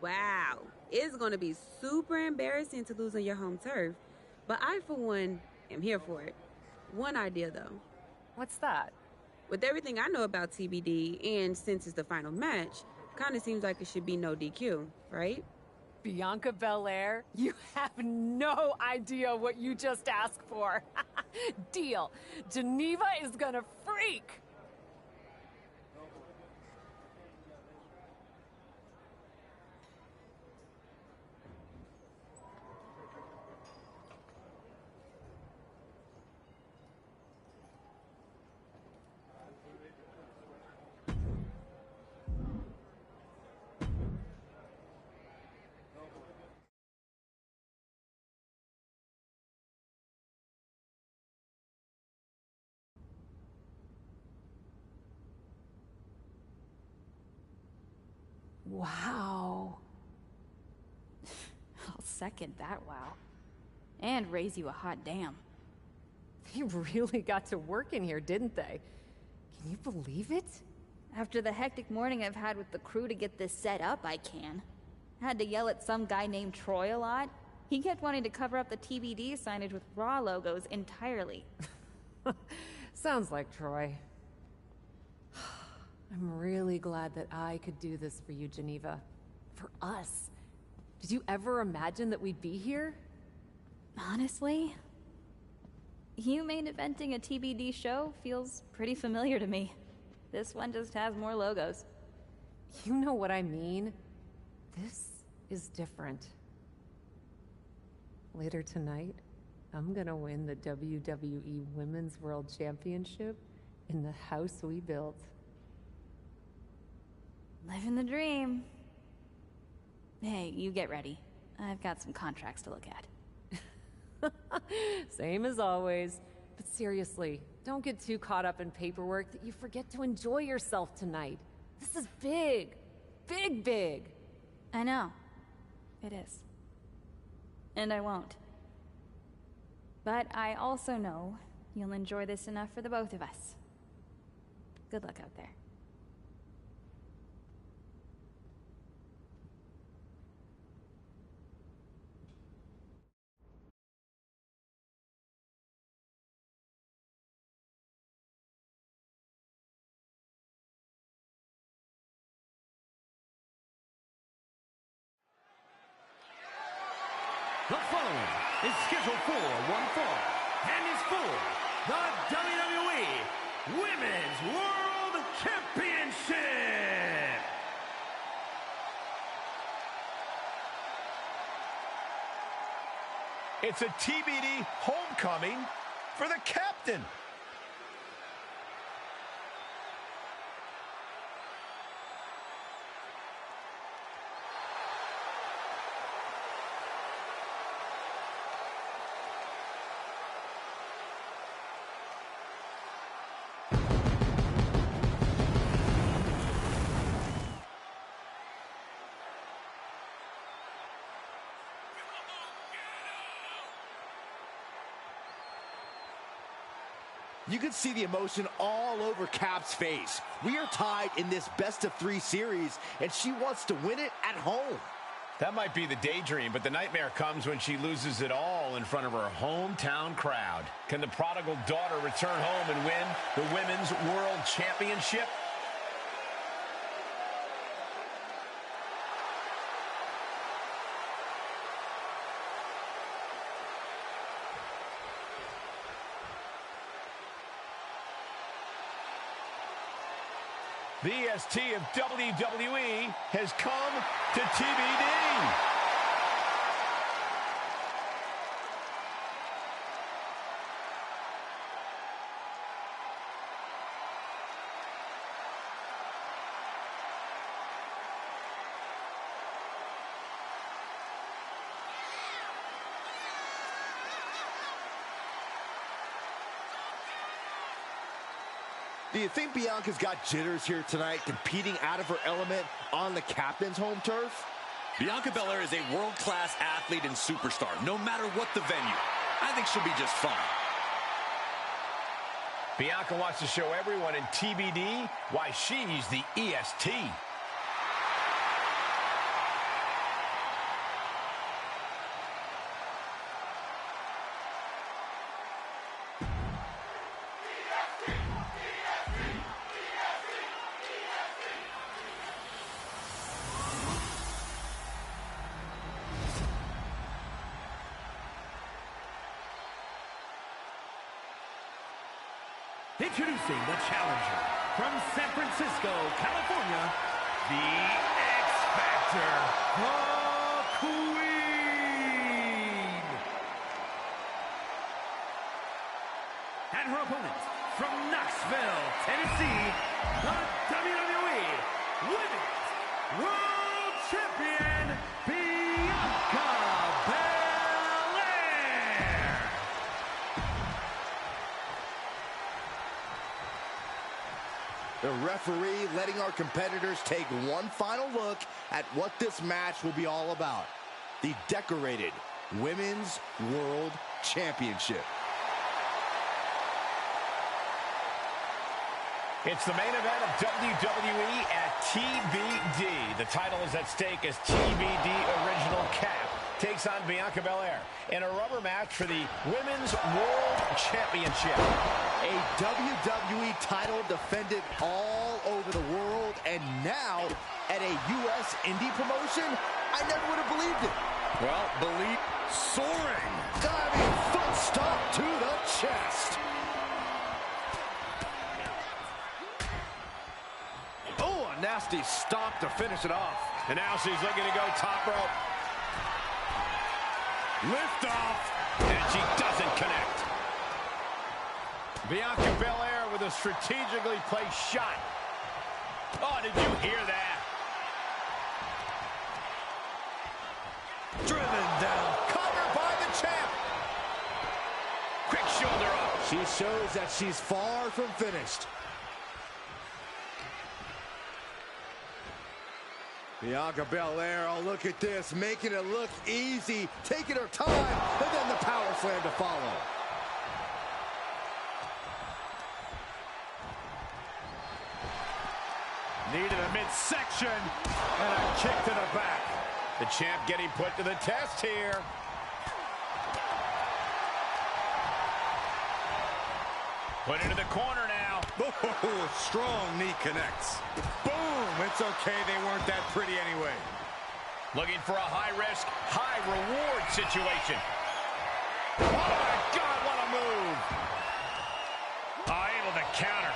Wow. It's going to be super embarrassing to lose on your home turf, but I, for one, am here for it. One idea, though. What's that? With everything I know about TBD, and since it's the final match, kind of seems like it should be no DQ, right? Bianca Belair? You have no idea what you just asked for. Deal. Geneva is gonna freak. Wow. I'll second that wow. And raise you a hot damn. They really got to work in here, didn't they? Can you believe it? After the hectic morning I've had with the crew to get this set up, I can. Had to yell at some guy named Troy a lot. He kept wanting to cover up the TBD signage with Raw logos entirely. Sounds like Troy. I'm really glad that I could do this for you, Geneva. For us. Did you ever imagine that we'd be here? Honestly, you main eventing a TBD show feels pretty familiar to me. This one just has more logos. You know what I mean. This is different. Later tonight, I'm gonna win the WWE Women's World Championship in the house we built. Living the dream. Hey, you get ready. I've got some contracts to look at. Same as always. But seriously, don't get too caught up in paperwork that you forget to enjoy yourself tonight. This is big. Big, big. I know. It is. And I won't. But I also know you'll enjoy this enough for the both of us. Good luck out there. The following is scheduled for one fall and is for the WWE Women's World Championship. It's a TBD homecoming for the captain. You can see the emotion all over Cap's face. We are tied in this best-of-3 series, and she wants to win it at home. That might be the daydream, but the nightmare comes when she loses it all in front of her hometown crowd. Can the prodigal daughter return home and win the Women's World Championship? The EST of WWE has come to TBD. Do you think Bianca's got jitters here tonight, competing out of her element on the captain's home turf? Bianca Belair is a world-class athlete and superstar, no matter what the venue. I think she'll be just fine. Bianca wants to show everyone in TBD why she's the EST. Introducing the challenger from San Francisco, California, the X-Factor, the Queen. And her opponent from Knoxville, Tennessee, the WWE Women's World Champion, Bianca Belair. The referee letting our competitors take one final look at what this match will be all about. The decorated Women's World Championship. It's the main event of WWE at TBD. The title is at stake as TBD Original Cap takes on Bianca Belair in a rubber match for the Women's World Championship. A WWE title defended all over the world, and now at a U.S. indie promotion? I never would have believed it. Well, believe soaring. Diving foot stomp to the chest. Oh, a nasty stomp to finish it off. And now she's looking to go top rope. Lift off. And she doesn't connect. Bianca Belair with a strategically placed shot. Oh, did you hear that? Driven down. Covered by the champ. Quick shoulder up. She shows that she's far from finished. Bianca Belair, oh, look at this, making it look easy, taking her time, and then the power slam to follow. Knee to the midsection, and a kick to the back. The champ getting put to the test here. Put into the corner now. Oh, strong knee connects. Boom! It's okay, they weren't that pretty anyway. Looking for a high-risk, high-reward situation. Oh, my God, what a move! Able to counter.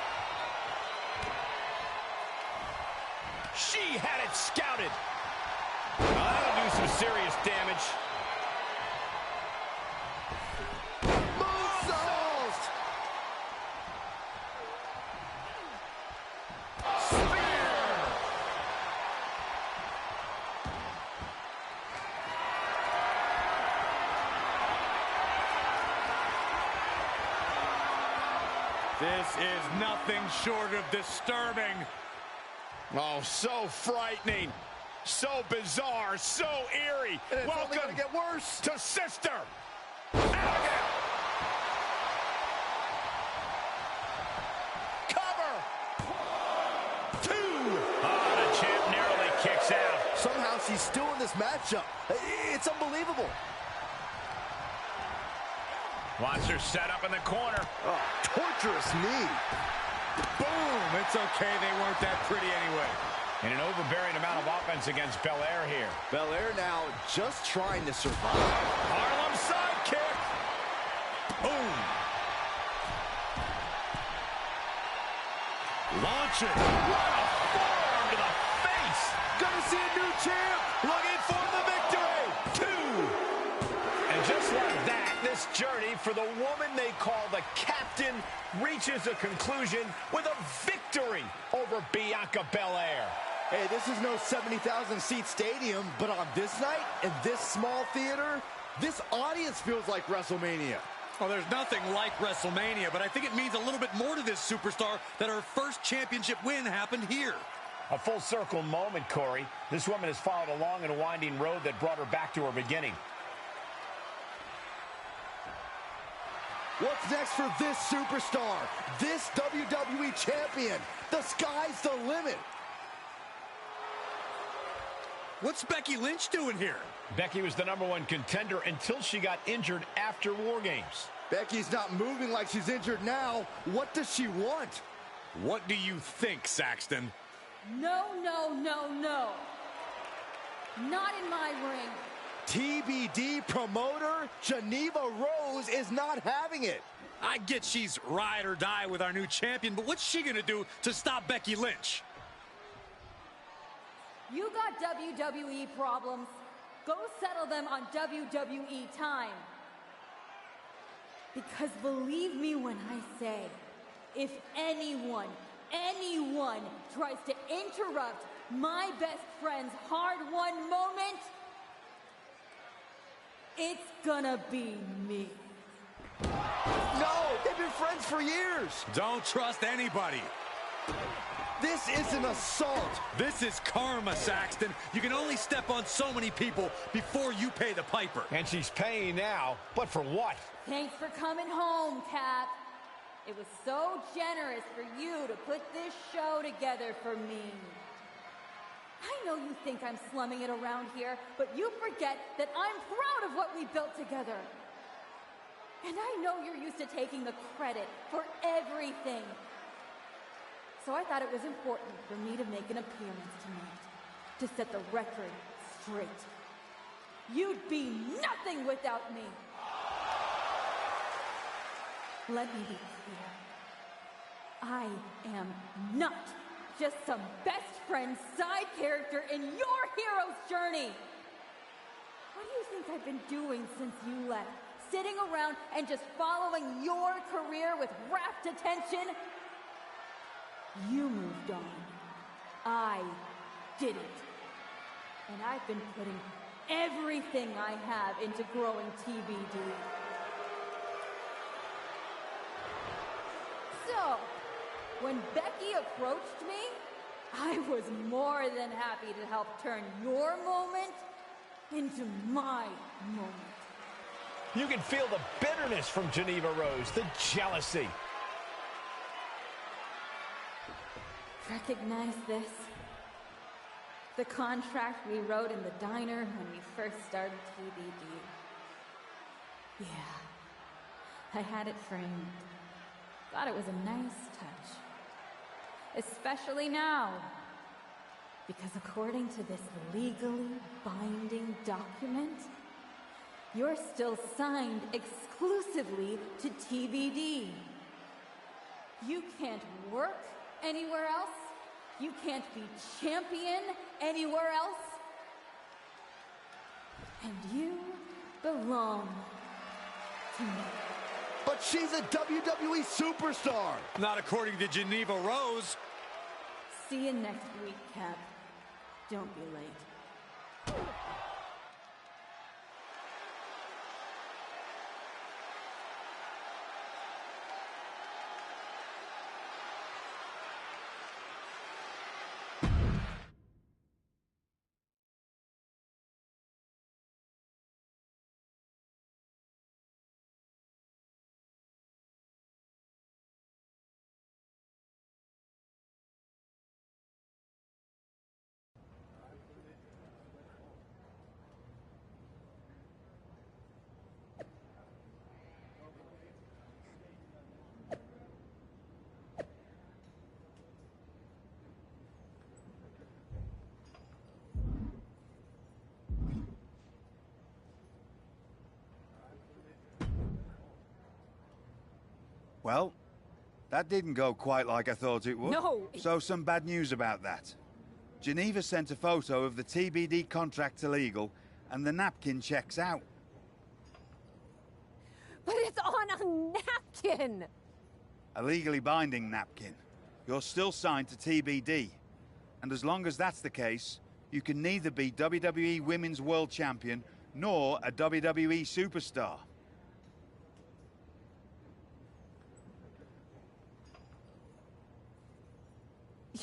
She had it scouted. That'll do some serious damage. This is nothing short of disturbing. Oh, so frightening. So bizarre. So eerie. And it's only Welcome gonna get worse. to Sister. Abigail. Cover. 2. Oh, the champ narrowly kicks out. Somehow she's still in this matchup. It's unbelievable. Watch her set up in the corner. Oh, torturous knee. Boom! It's okay, they weren't that pretty anyway. And an overbearing amount of offense against Belair here. Belair now just trying to survive. Harlem sidekick. Boom! Launching. What a forearm to the face! Gonna see a new champ. Looking for the victory. 2. And just like that, this journey for the woman they call the Captain reaches a conclusion with a victory over Bianca Belair. Hey, this is no 70,000-seat stadium, but on this night, in this small theater, this audience feels like WrestleMania. Well, there's nothing like WrestleMania, but I think it means a little bit more to this superstar that her first championship win happened here. A full circle moment, Corey. This woman has followed along in a winding road that brought her back to her beginning. What's next for this superstar? This WWE champion? The sky's the limit. What's Becky Lynch doing here? Becky was the #1 contender until she got injured after War Games. Becky's not moving like she's injured now. What does she want? What do you think, Saxton? No, no, no, no. Not in my ring. TBD promoter Geneva Rose is not having it. I get she's ride or die with our new champion, but what's she gonna do to stop Becky Lynch? You got WWE problems. Go settle them on WWE time. Because believe me when I say, if anyone tries to interrupt my best friend's hard-won moment, it's gonna be me. No, they've been friends for years. Don't trust anybody. This is an assault. This is karma, Saxton. You can only step on so many people before you pay the piper. And she's paying now, but for what? Thanks for coming home, Cap. It was so generous for you to put this show together for me. I know you think I'm slumming it around here, but you forget that I'm proud of what we built together. And I know you're used to taking the credit for everything. So I thought it was important for me to make an appearance tonight, to set the record straight. You'd be nothing without me. Let me be clear. I am not just some best friend side character in your hero's journey. What do you think I've been doing since you left? Sitting around and just following your career with rapt attention? You moved on. I didn't. And I've been putting everything I have into growing TBD. So, when Becky approached me, I was more than happy to help turn your moment into my moment. You can feel the bitterness from Geneva Rose, the jealousy. Recognize this? The contract we wrote in the diner when we first started TBD. Yeah, I had it framed. Thought it was a nice touch. Especially now. Because according to this legally binding document, you're still signed exclusively to TBD. You can't work anywhere else. You can't be champion anywhere else. And you belong to me. But she's a WWE superstar. Not according to Geneva Rose. See you next week, Cap. Don't be late. Well, that didn't go quite like I thought it would. No! So some bad news about that. Geneva sent a photo of the TBD contract to legal, and the napkin checks out. But it's on a napkin! A legally binding napkin. You're still signed to TBD. And as long as that's the case, you can neither be WWE Women's World Champion nor a WWE Superstar.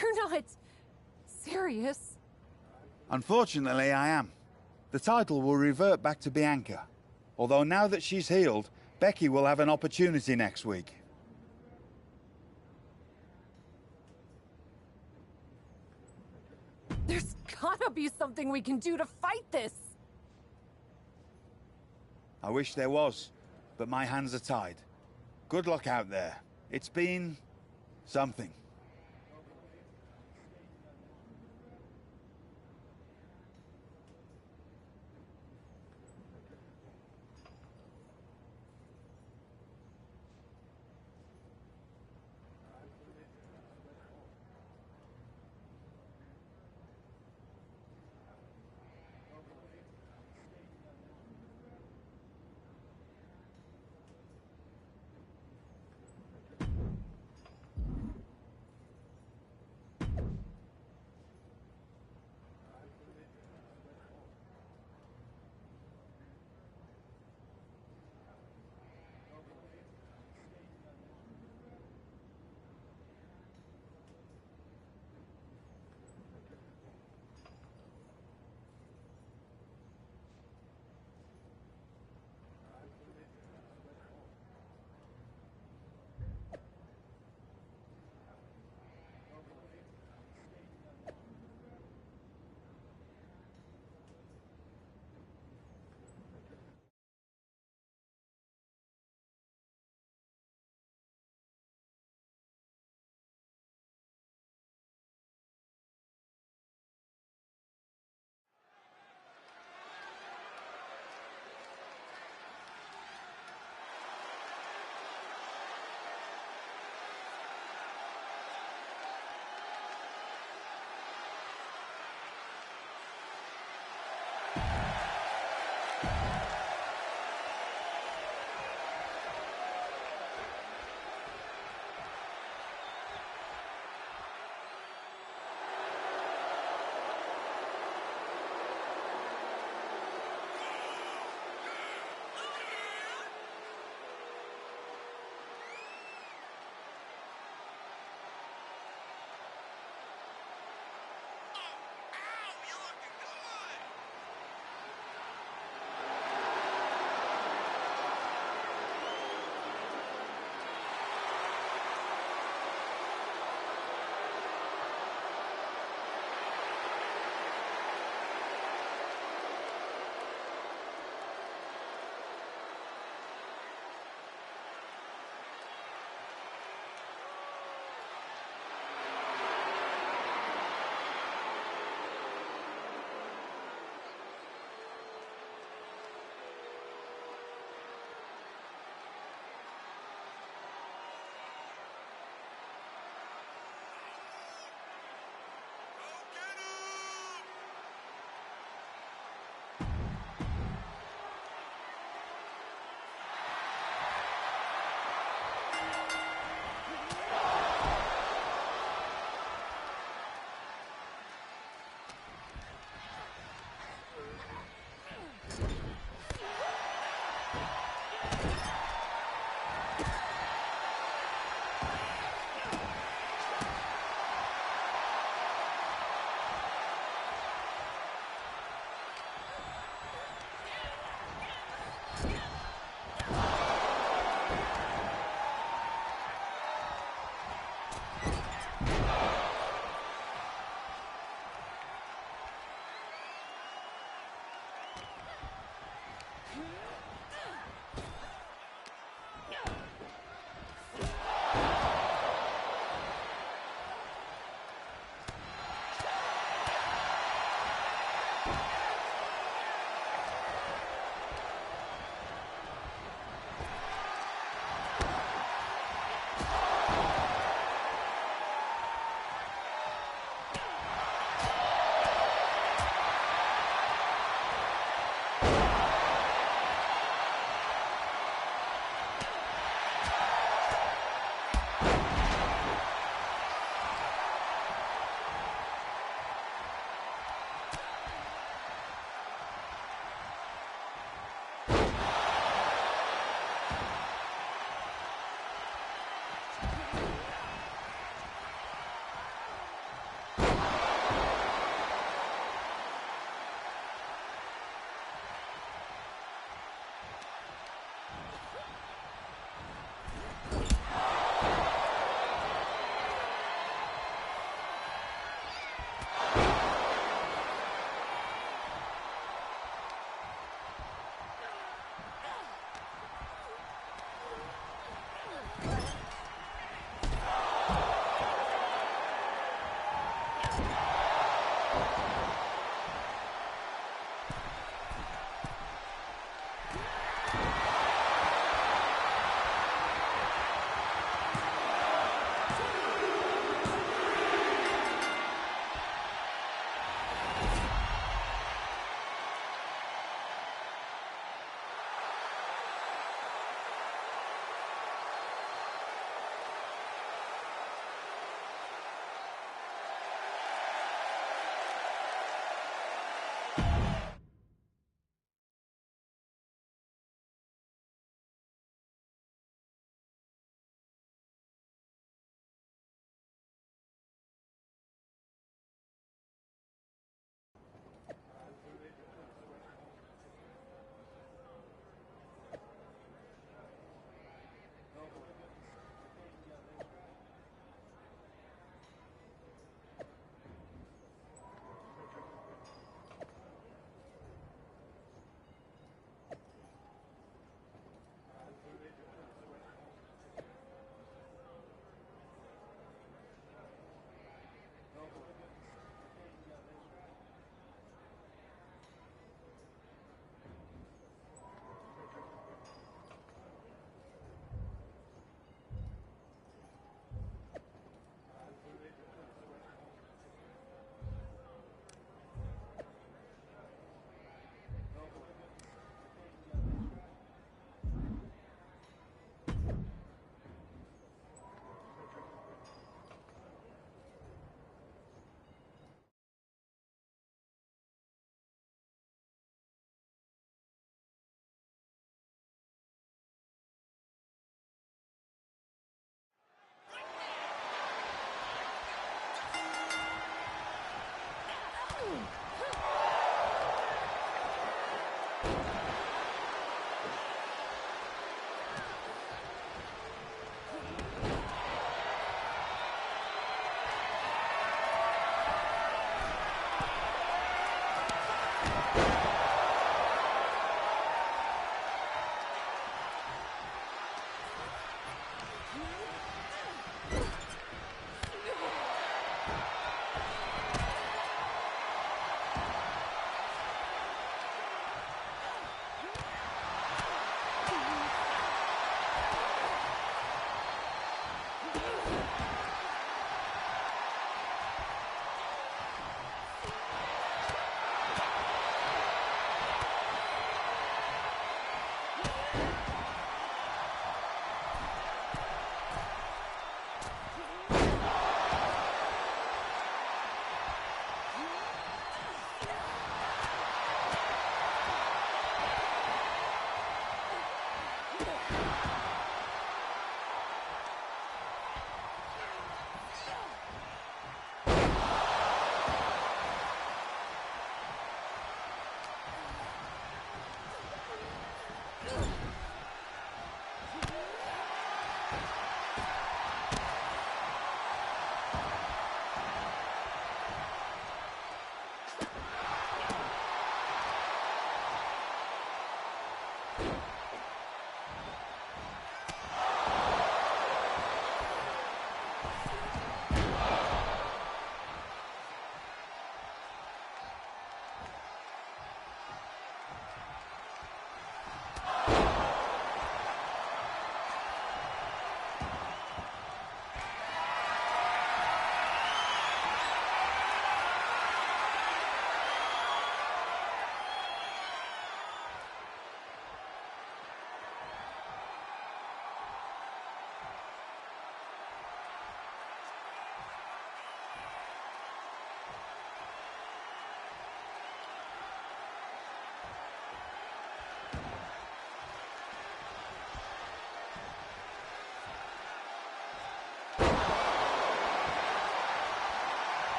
You're not serious. Unfortunately, I am. The title will revert back to Bianca. Although now that she's healed, Becky will have an opportunity next week. There's gotta be something we can do to fight this. I wish there was, but my hands are tied. Good luck out there. It's been something.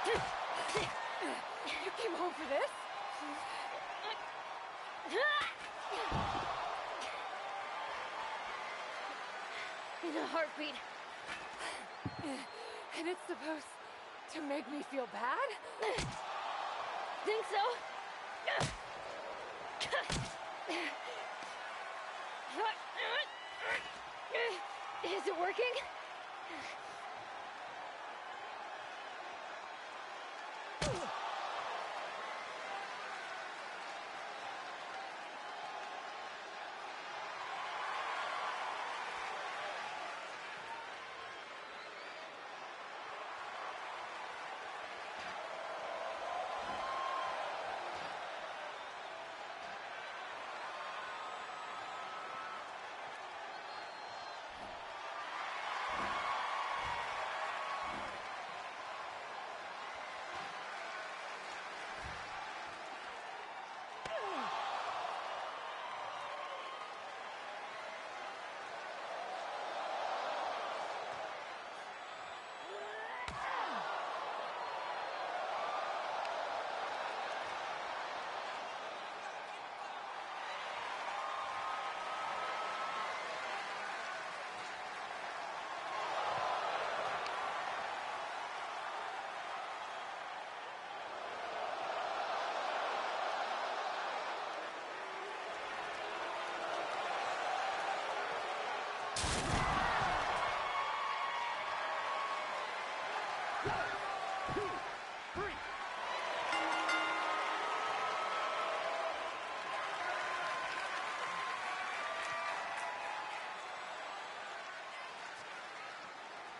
You came home for this? In a heartbeat. And it's supposed to make me feel bad? Think so? Is it working?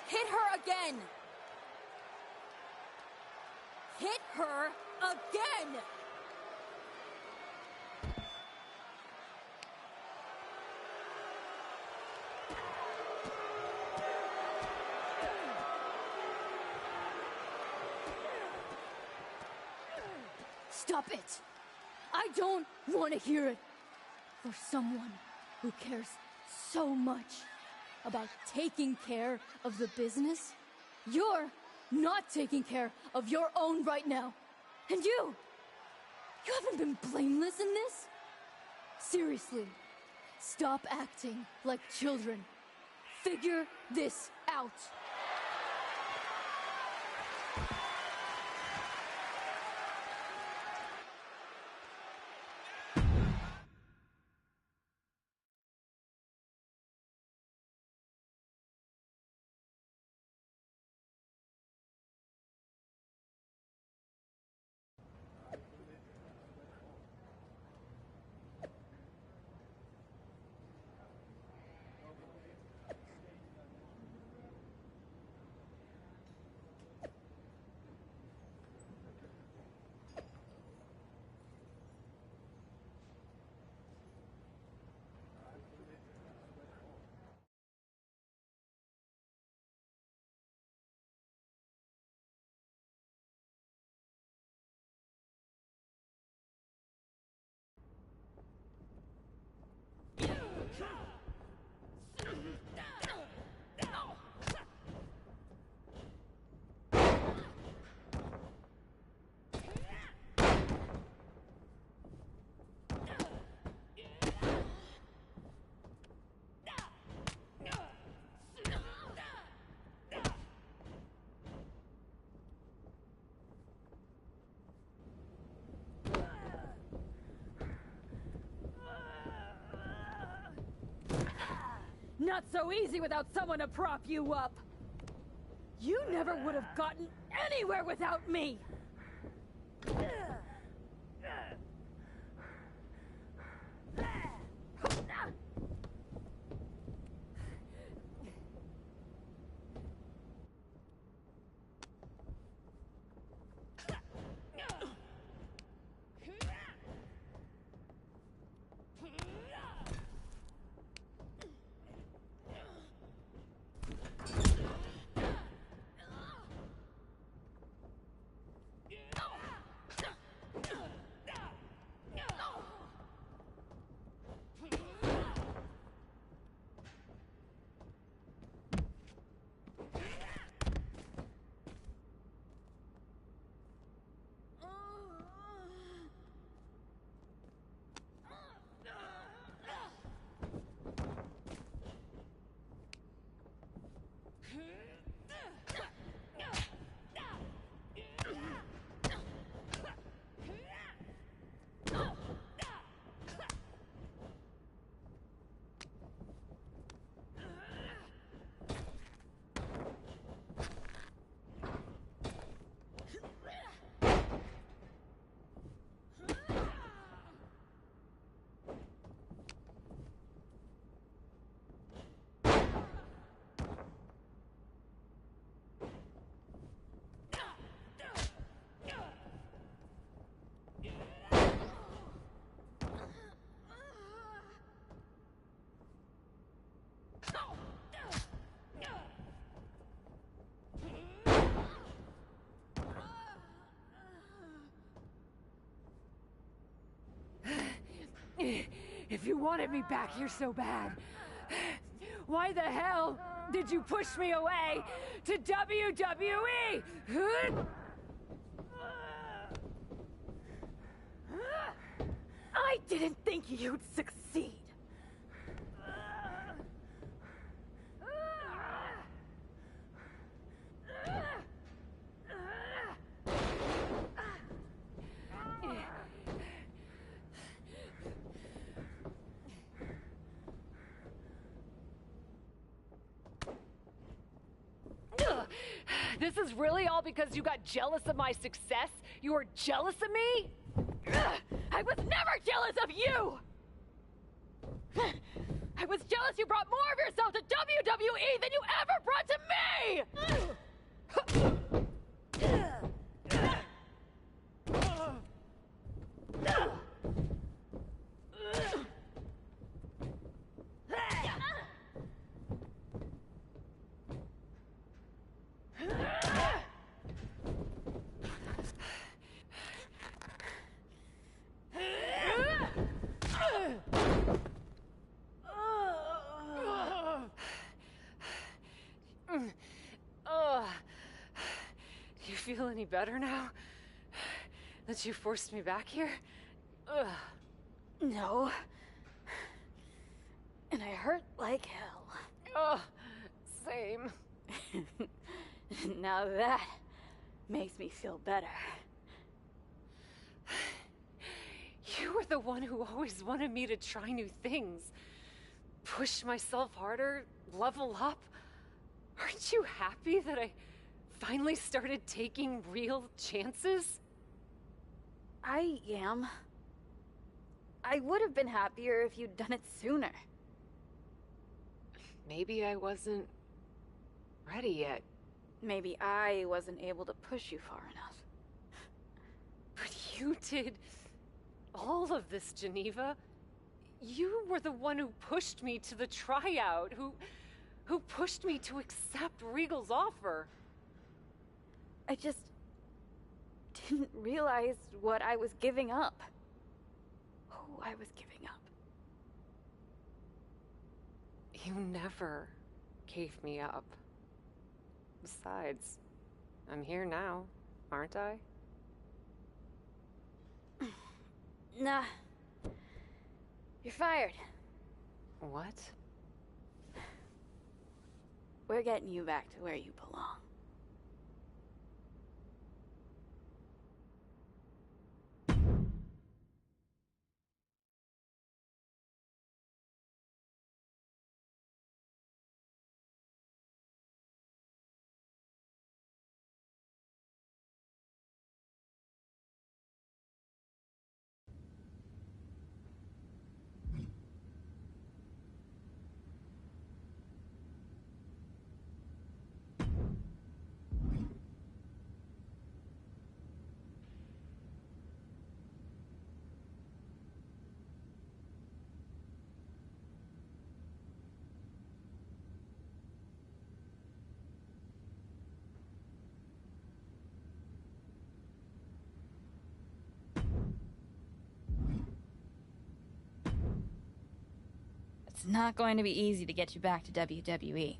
Hit her again! Hit her again! Stop it! I don't want to hear it. For someone who cares so much about taking care of the business, you're not taking care of your own right now. And you haven't been blameless in this? Seriously, stop acting like children. Figure this out. Not so easy without someone to prop you up. You never would have gotten anywhere without me. If you wanted me back here so bad, why the hell did you push me away to WWE? I didn't think you'd succeed. This is really all because you got jealous of my success? You were jealous of me? I was never jealous of you! I was jealous you brought more of yourself to WWE than you ever brought to me! Do you feel any better now? That you forced me back here? No. And I hurt like hell. Same. Now that makes me feel better. You were the one who always wanted me to try new things. Push myself harder, level up. Aren't you happy that I finally started taking real chances? I am. I would have been happier if you'd done it sooner. Maybe I wasn't ready yet. Maybe I wasn't able to push you far enough. But you did all of this, Geneva. You were the one who pushed me to the tryout, who pushed me to accept Regal's offer. I just didn't realize what I was giving up. Who I was giving up. You never gave me up. Besides, I'm here now, aren't I? Nah. You're fired. What? We're getting you back to where you belong. It's not going to be easy to get you back to WWE.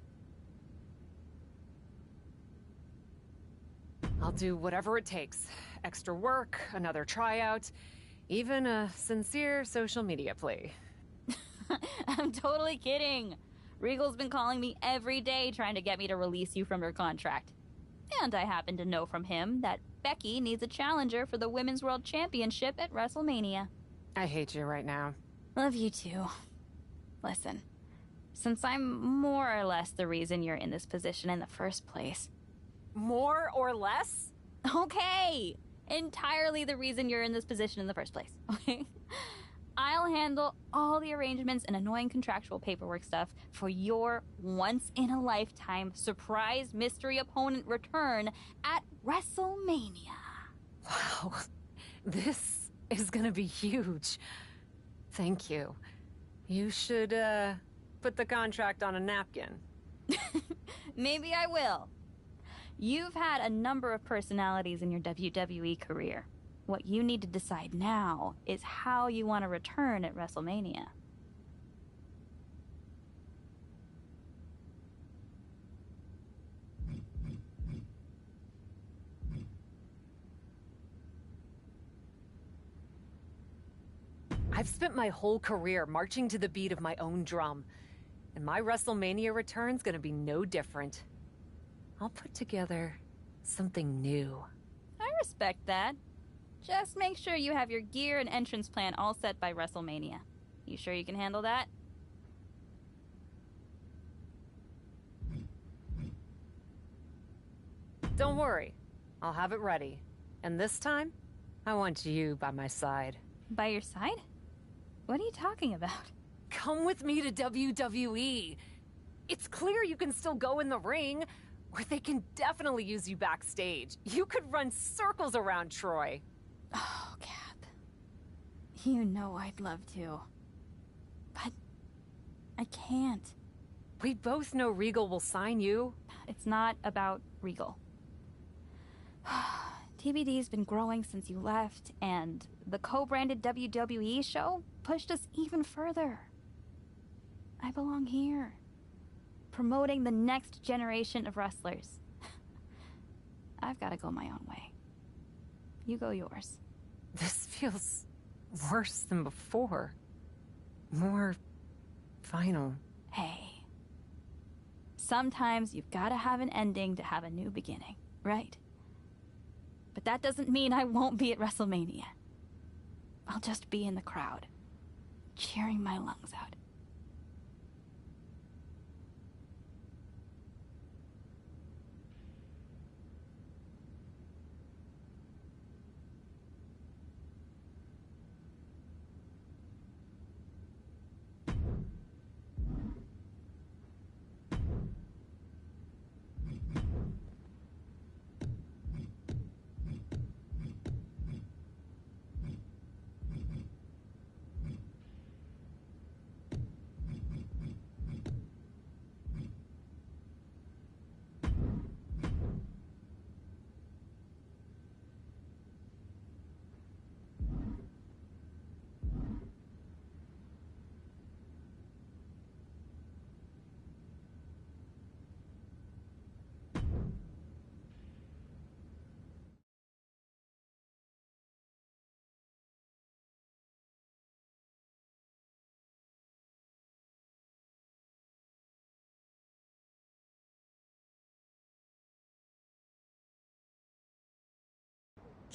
I'll do whatever it takes. Extra work, another tryout, even a sincere social media plea. I'm totally kidding. Regal's been calling me every day trying to get me to release you from your contract. And I happen to know from him that Becky needs a challenger for the Women's World Championship at WrestleMania. I hate you right now. Love you too. Listen, since I'm more or less the reason you're in this position in the first place. More or less? Okay! Entirely the reason you're in this position in the first place, okay? I'll handle all the arrangements and annoying contractual paperwork stuff for your once-in-a-lifetime surprise mystery opponent return at WrestleMania. Wow, this is gonna be huge. Thank you. You should, put the contract on a napkin. Maybe I will. You've had a number of personalities in your WWE career. What you need to decide now is how you want to return at WrestleMania. I've spent my whole career marching to the beat of my own drum, and my WrestleMania return's gonna be no different. I'll put together something new. I respect that. Just make sure you have your gear and entrance plan all set by WrestleMania. You sure you can handle that? Don't worry, I'll have it ready. And this time, I want you by my side. By your side? What are you talking about? Come with me to WWE. It's clear you can still go in the ring, or they can definitely use you backstage. You could run circles around Troy. Oh, Kath. You know I'd love to. But I can't. We both know Regal will sign you. It's not about Regal. TBD's been growing since you left, and the co-branded WWE show pushed us even further. I belong here, promoting the next generation of wrestlers. I've got to go my own way. You go yours. This feels worse than before. More final. Hey. Sometimes you've got to have an ending to have a new beginning, right? But that doesn't mean I won't be at WrestleMania. I'll just be in the crowd, cheering my lungs out.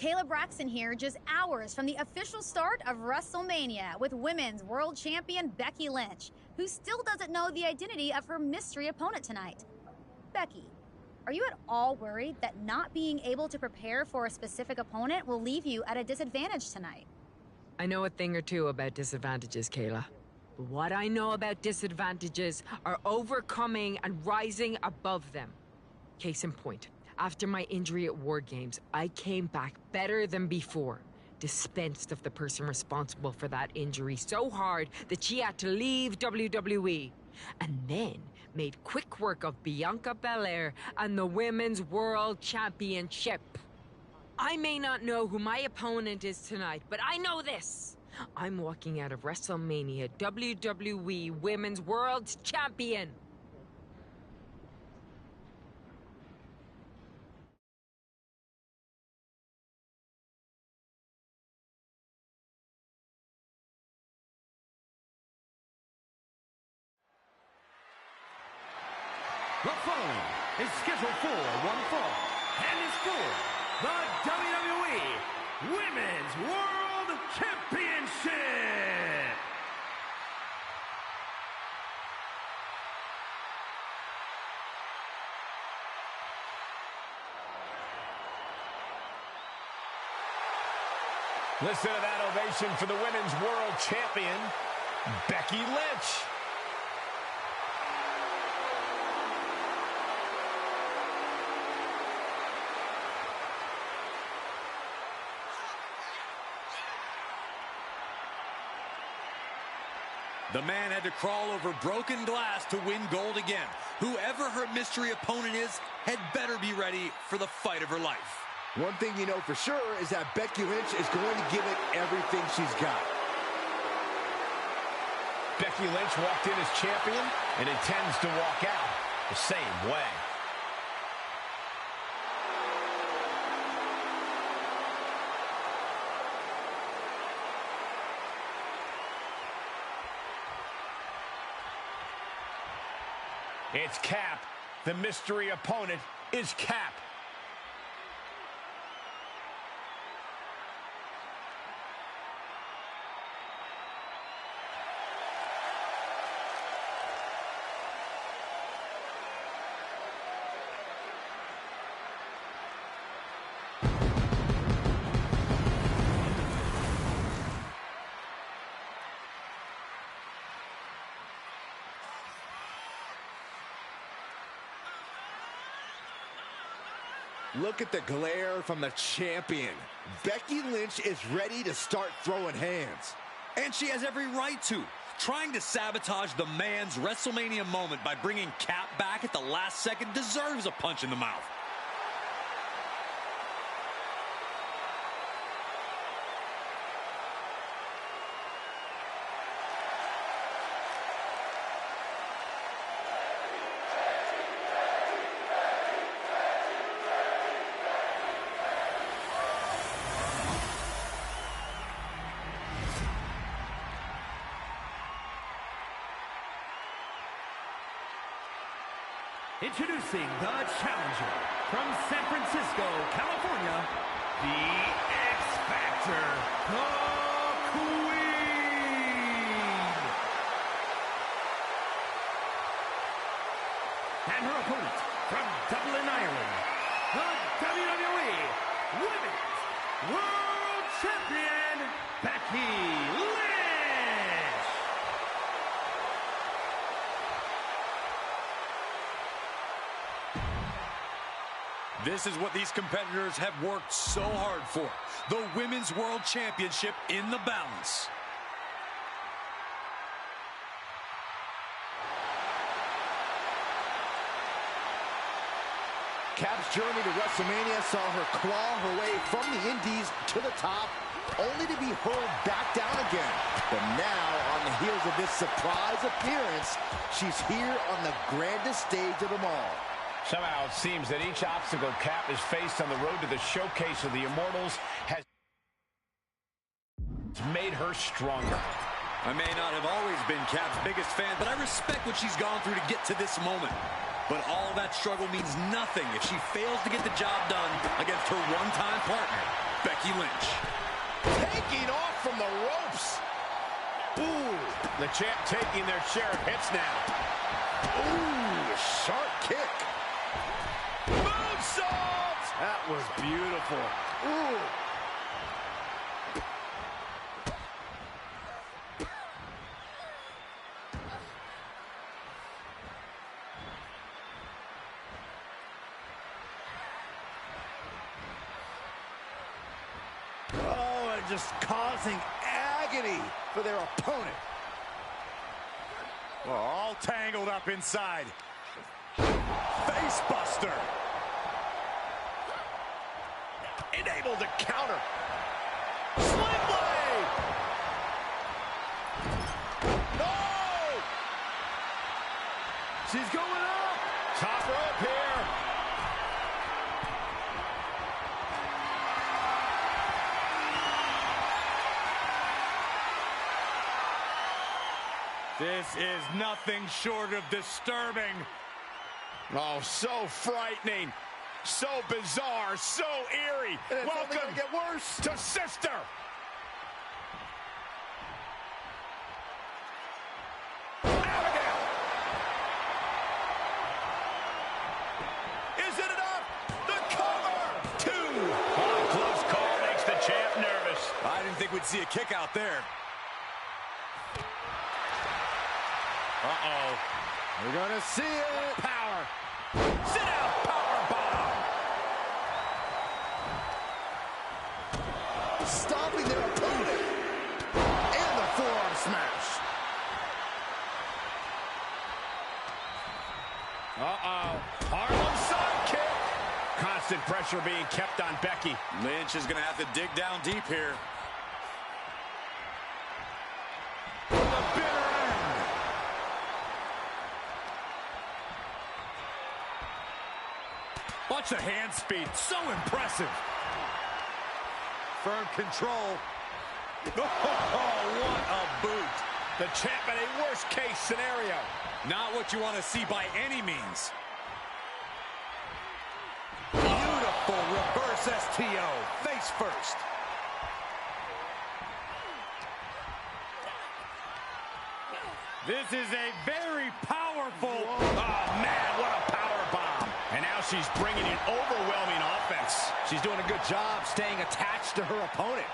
Kayla Braxton here, just hours from the official start of WrestleMania with Women's World Champion Becky Lynch, who still doesn't know the identity of her mystery opponent tonight. Becky, are you at all worried that not being able to prepare for a specific opponent will leave you at a disadvantage tonight? I know a thing or two about disadvantages, Kayla. But what I know about disadvantages are overcoming and rising above them. Case in point. After my injury at War Games, I came back better than before. Dispensed of the person responsible for that injury so hard that she had to leave WWE. And then made quick work of Bianca Belair and the Women's World Championship. I may not know who my opponent is tonight, but I know this. I'm walking out of WrestleMania WWE Women's World Champion. The following is scheduled for one fall, and is for the WWE Women's World Championship. Listen to that ovation for the Women's World Champion, Becky Lynch. The man had to crawl over broken glass to win gold again. Whoever her mystery opponent is had better be ready for the fight of her life. One thing you know for sure is that Becky Lynch is going to give it everything she's got. Becky Lynch walked in as champion and intends to walk out the same way. It's Cap. The mystery opponent is Cap. Look at the glare from the champion. Becky Lynch is ready to start throwing hands. And she has every right to. Trying to sabotage the man's WrestleMania moment by bringing Cap back at the last second deserves a punch in the mouth. Introducing the challenger from San Francisco, California, the X-Factor, the Queen. And her opponent from Dublin, Ireland, the WWE Women's World Champion, Becky Lynch. This is what these competitors have worked so hard for. The Women's World Championship in the balance. Cap's journey to WrestleMania saw her claw her way from the Indies to the top, only to be hurled back down again. But now, on the heels of this surprise appearance, she's here on the grandest stage of them all. Somehow it seems that each obstacle Cap has faced on the road to the showcase of the Immortals has made her stronger. I may not have always been Cap's biggest fan, but I respect what she's gone through to get to this moment. But all that struggle means nothing if she fails to get the job done against her one-time partner, Becky Lynch. Taking off from the ropes. Ooh, the champ taking their share of hits now. Ooh, sharp kick. Moonsault! That was beautiful. Ooh. Oh, and just causing agony for their opponent. Well, all tangled up inside. Face buster. Unable to counter. Sling blade. No! She's going up. Top rope here. This is nothing short of disturbing. Oh, so frightening, so bizarre, so eerie. Welcome Get worse. to Sister. Abigail. Is it enough? The cover. 2. Oh, close call makes the champ nervous. I didn't think we'd see a kick out there. Uh-oh. We're gonna see it. Power. Sit out. Power bomb. Stopping their opponent. And the forearm smash. Uh-oh. Harlem sidekick. Constant pressure being kept on Becky. Lynch is going to have to dig down deep here. For the bitter end. Watch the hand speed. So impressive. Firm control. Oh, what a boot. The champ in a worst-case scenario. Not what you want to see by any means. Beautiful reverse STO. Face first. This is a very powerful... Oh, man, what a power bomb. And now she's bringing an overwhelming offense. She's doing a good job staying attached to her opponent.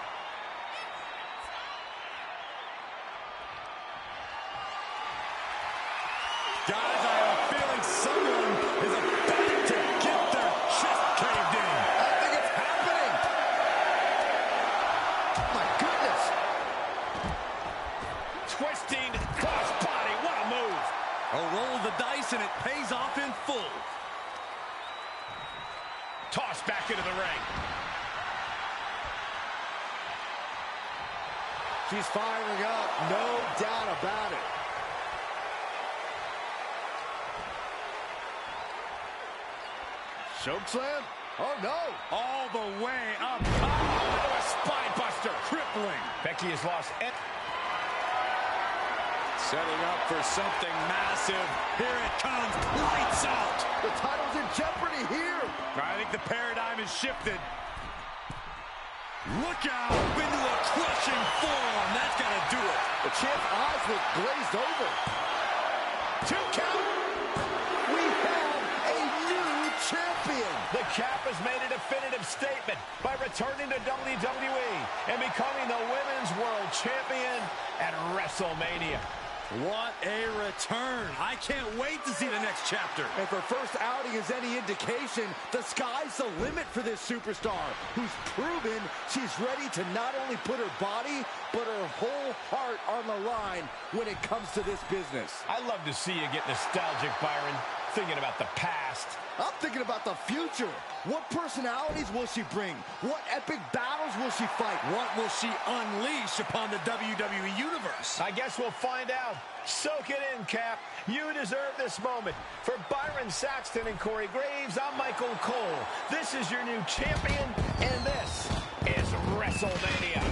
Guys, I have a feeling someone is about to get their chest caved in. I think it's happening. My goodness. Twisting crossbody. What a move. A roll of the dice, and it pays off in full. Tossed back into the ring. She's firing up. No doubt about it. Chokeslam? Oh, no. All the way up top. Into a spine buster. Crippling. Becky has lost. Setting up for something massive. Here it comes. Lights out. The title's in jeopardy here. I think the paradigm has shifted. Look out. Into a crushing forearm. That's got to do it. The champ's eyes look glazed over. 2 count. We have a new champion. The Cap has made a definitive statement by returning to WWE and becoming the Women's World Champion at WrestleMania. What a return. I can't wait to see the next chapter. And for first outing is any indication, the sky's the limit for this superstar, who's proven she's ready to not only put her body, but her whole heart on the line when it comes to this business. I love to see you get nostalgic, Byron, thinking about the past. I'm thinking about the future. What personalities will she bring? What epic battles will she fight? What will she unleash upon the WWE Universe? I guess we'll find out. Soak it in, Cap. You deserve this moment. For Byron Saxton and Corey Graves, I'm Michael Cole. This is your new champion, and this is WrestleMania.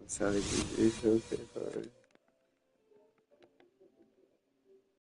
Sounded good. It's okay.